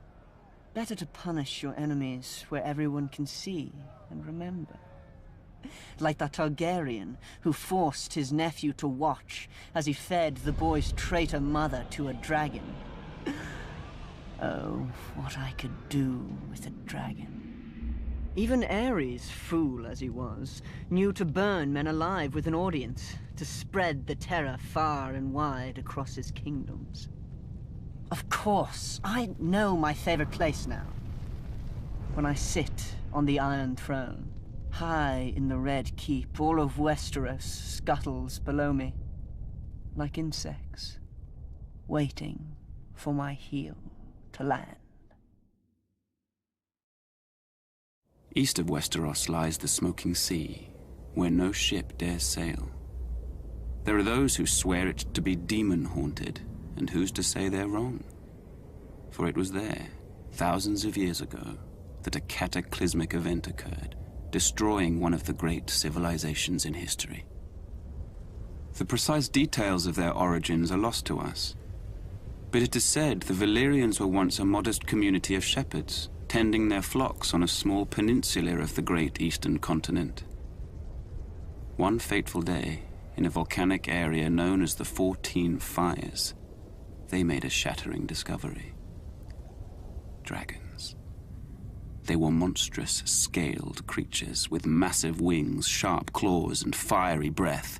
S18: Better to punish your enemies where everyone can see and remember. Like that Targaryen who forced his nephew to watch as he fed the boy's traitor mother to a dragon. Oh, what I could do with a dragon. Even Ares, fool as he was, knew to burn men alive with an audience, to spread the terror far and wide across his kingdoms. Of course, I know my favorite place now. When I sit on the Iron Throne, high in the Red Keep, all of Westeros scuttles below me, like insects, waiting for my heel to land.
S6: East of Westeros lies the smoking sea, where no ship dares sail. There are those who swear it to be demon-haunted, and who's to say they're wrong? For it was there, thousands of years ago, that a cataclysmic event occurred, destroying one of the great civilizations in history. The precise details of their origins are lost to us, but it is said the Valyrians were once a modest community of shepherds, tending their flocks on a small peninsula of the great eastern continent. One fateful day, in a volcanic area known as the 14 Fires, they made a shattering discovery. Dragons. They were monstrous, scaled creatures with massive wings, sharp claws, and fiery breath.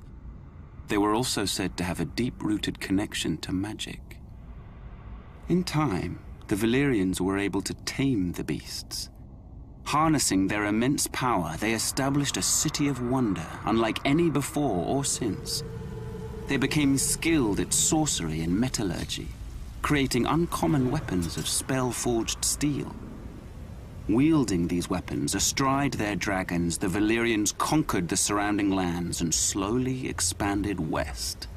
S6: They were also said to have a deep-rooted connection to magic. In time, the Valyrians were able to tame the beasts. Harnessing their immense power, they established a city of wonder, unlike any before or since. They became skilled at sorcery and metallurgy, creating uncommon weapons of spell-forged steel. Wielding these weapons astride their dragons, the Valyrians conquered the surrounding lands and slowly expanded west.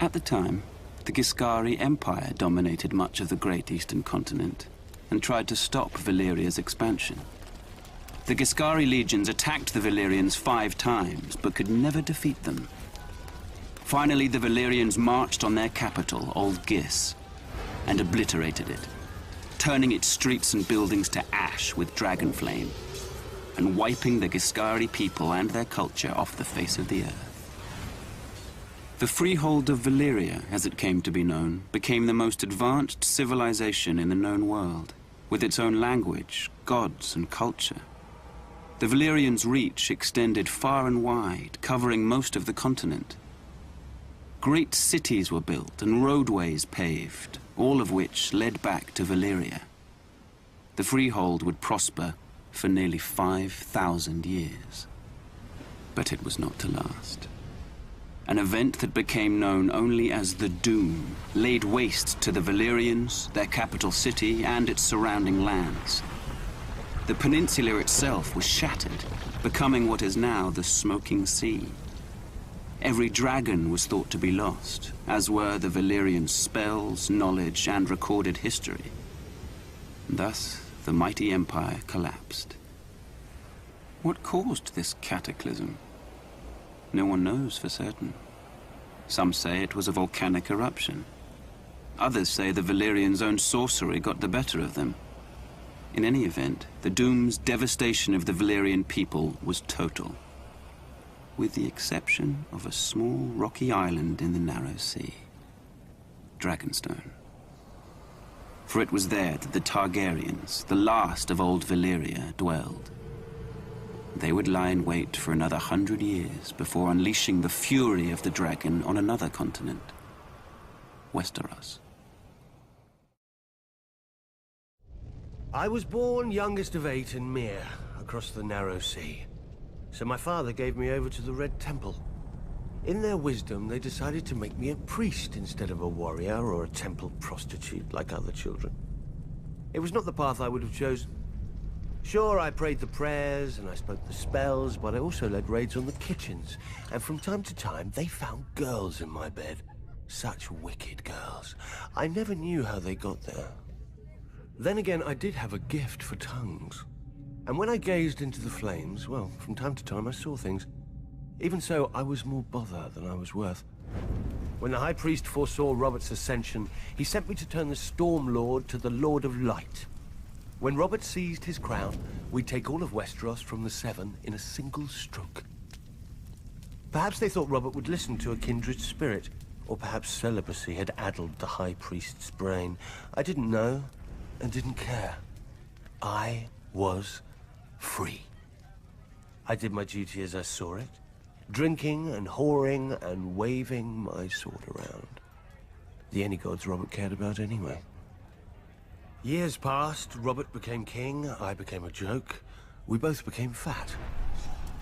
S6: At the time, the Giscari Empire dominated much of the great eastern continent and tried to stop Valyria's expansion. The Giscari legions attacked the Valyrians 5 times, but could never defeat them. Finally, the Valyrians marched on their capital, Old Gis, and obliterated it, turning its streets and buildings to ash with dragon flame, and wiping the Giscari people and their culture off the face of the earth. The freehold of Valyria, as it came to be known, became the most advanced civilization in the known world, with its own language, gods, and culture. The Valyrians' reach extended far and wide, covering most of the continent. Great cities were built and roadways paved, all of which led back to Valyria. The freehold would prosper for nearly 5,000 years. But it was not to last. An event that became known only as the Doom laid waste to the Valyrians, their capital city, and its surrounding lands. The peninsula itself was shattered, becoming what is now the Smoking Sea. Every dragon was thought to be lost, as were the Valyrians' spells, knowledge, and recorded history. Thus, the mighty empire collapsed. What caused this cataclysm? No one knows for certain. Some say it was a volcanic eruption. Others say the Valyrians' own sorcery got the better of them. In any event, the doom's devastation of the Valyrian people was total, with the exception of a small rocky island in the narrow sea, Dragonstone. For it was there that the Targaryens, the last of old Valyria, dwelled. They would lie in wait for another 100 years before unleashing the fury of the dragon on another continent, Westeros.
S19: I was born youngest of 8 in Myr, across the narrow sea. So my father gave me over to the Red Temple. In their wisdom, they decided to make me a priest instead of a warrior or a temple prostitute like other children. It was not the path I would have chosen. Sure, I prayed the prayers and I spoke the spells, but I also led raids on the kitchens. And from time to time, they found girls in my bed. Such wicked girls. I never knew how they got there. Then again, I did have a gift for tongues. And when I gazed into the flames, well, from time to time I saw things. Even so, I was more bother than I was worth. When the High Priest foresaw Robert's ascension, he sent me to turn the Storm Lord to the Lord of Light. When Robert seized his crown, we'd take all of Westeros from the Seven in a single stroke. Perhaps they thought Robert would listen to a kindred spirit, or perhaps celibacy had addled the High Priest's brain. I didn't know, and didn't care. I was free. I did my duty as I saw it, drinking and whoring and waving my sword around. The only gods Robert cared about anyway. Years passed, Robert became king, I became a joke. We both became fat.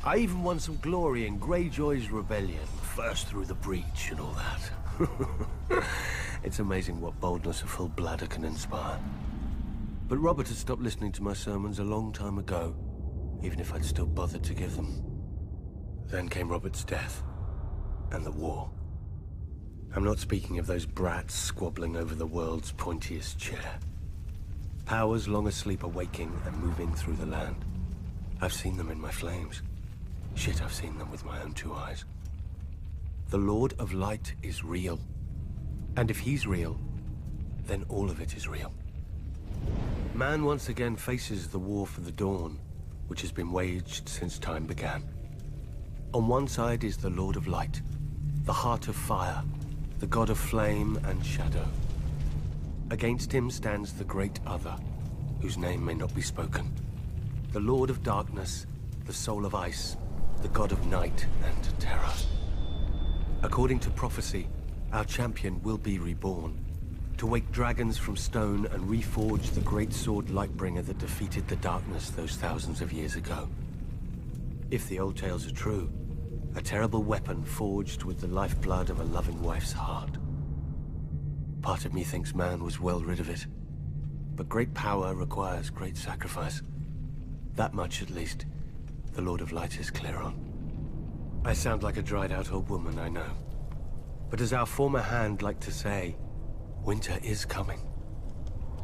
S19: I even won some glory in Greyjoy's rebellion, first through the breach and all that. It's amazing what boldness a full bladder can inspire. But Robert had stopped listening to my sermons a long time ago, even if I'd still bothered to give them. Then came Robert's death, and the war. I'm not speaking of those brats squabbling over the world's pointiest chair. Powers long asleep are waking and moving through the land. I've seen them in my flames. Shit, I've seen them with my own 2 eyes. The Lord of Light is real. And if he's real, then all of it is real. Man once again faces the war for the dawn, which has been waged since time began. On one side is the Lord of Light, the heart of fire, the god of flame and shadow. Against him stands the great other, whose name may not be spoken. The Lord of Darkness, the soul of ice, the god of night and terror. According to prophecy, our champion will be reborn, to wake dragons from stone and reforge the great sword Lightbringer that defeated the darkness those thousands of years ago. If the old tales are true, a terrible weapon forged with the lifeblood of a loving wife's heart. Part of me thinks man was well rid of it, but great power requires great sacrifice. That much, at least, the Lord of Light is clear on. I sound like a dried-out old woman, I know. But as our former hand liked to say, winter is coming.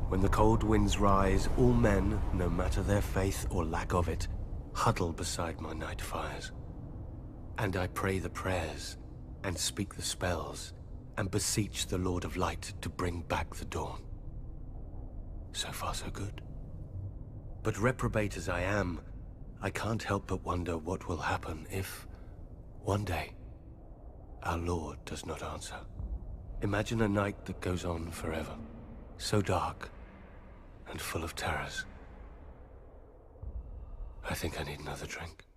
S19: When the cold winds rise, all men, no matter their faith or lack of it, huddle beside my night fires. And I pray the prayers, and speak the spells, and beseech the Lord of Light to bring back the dawn. So far, so good. But reprobate as I am, I can't help but wonder what will happen if, one day, our Lord does not answer. Imagine a night that goes on forever, so dark and full of terrors. I think I need another drink.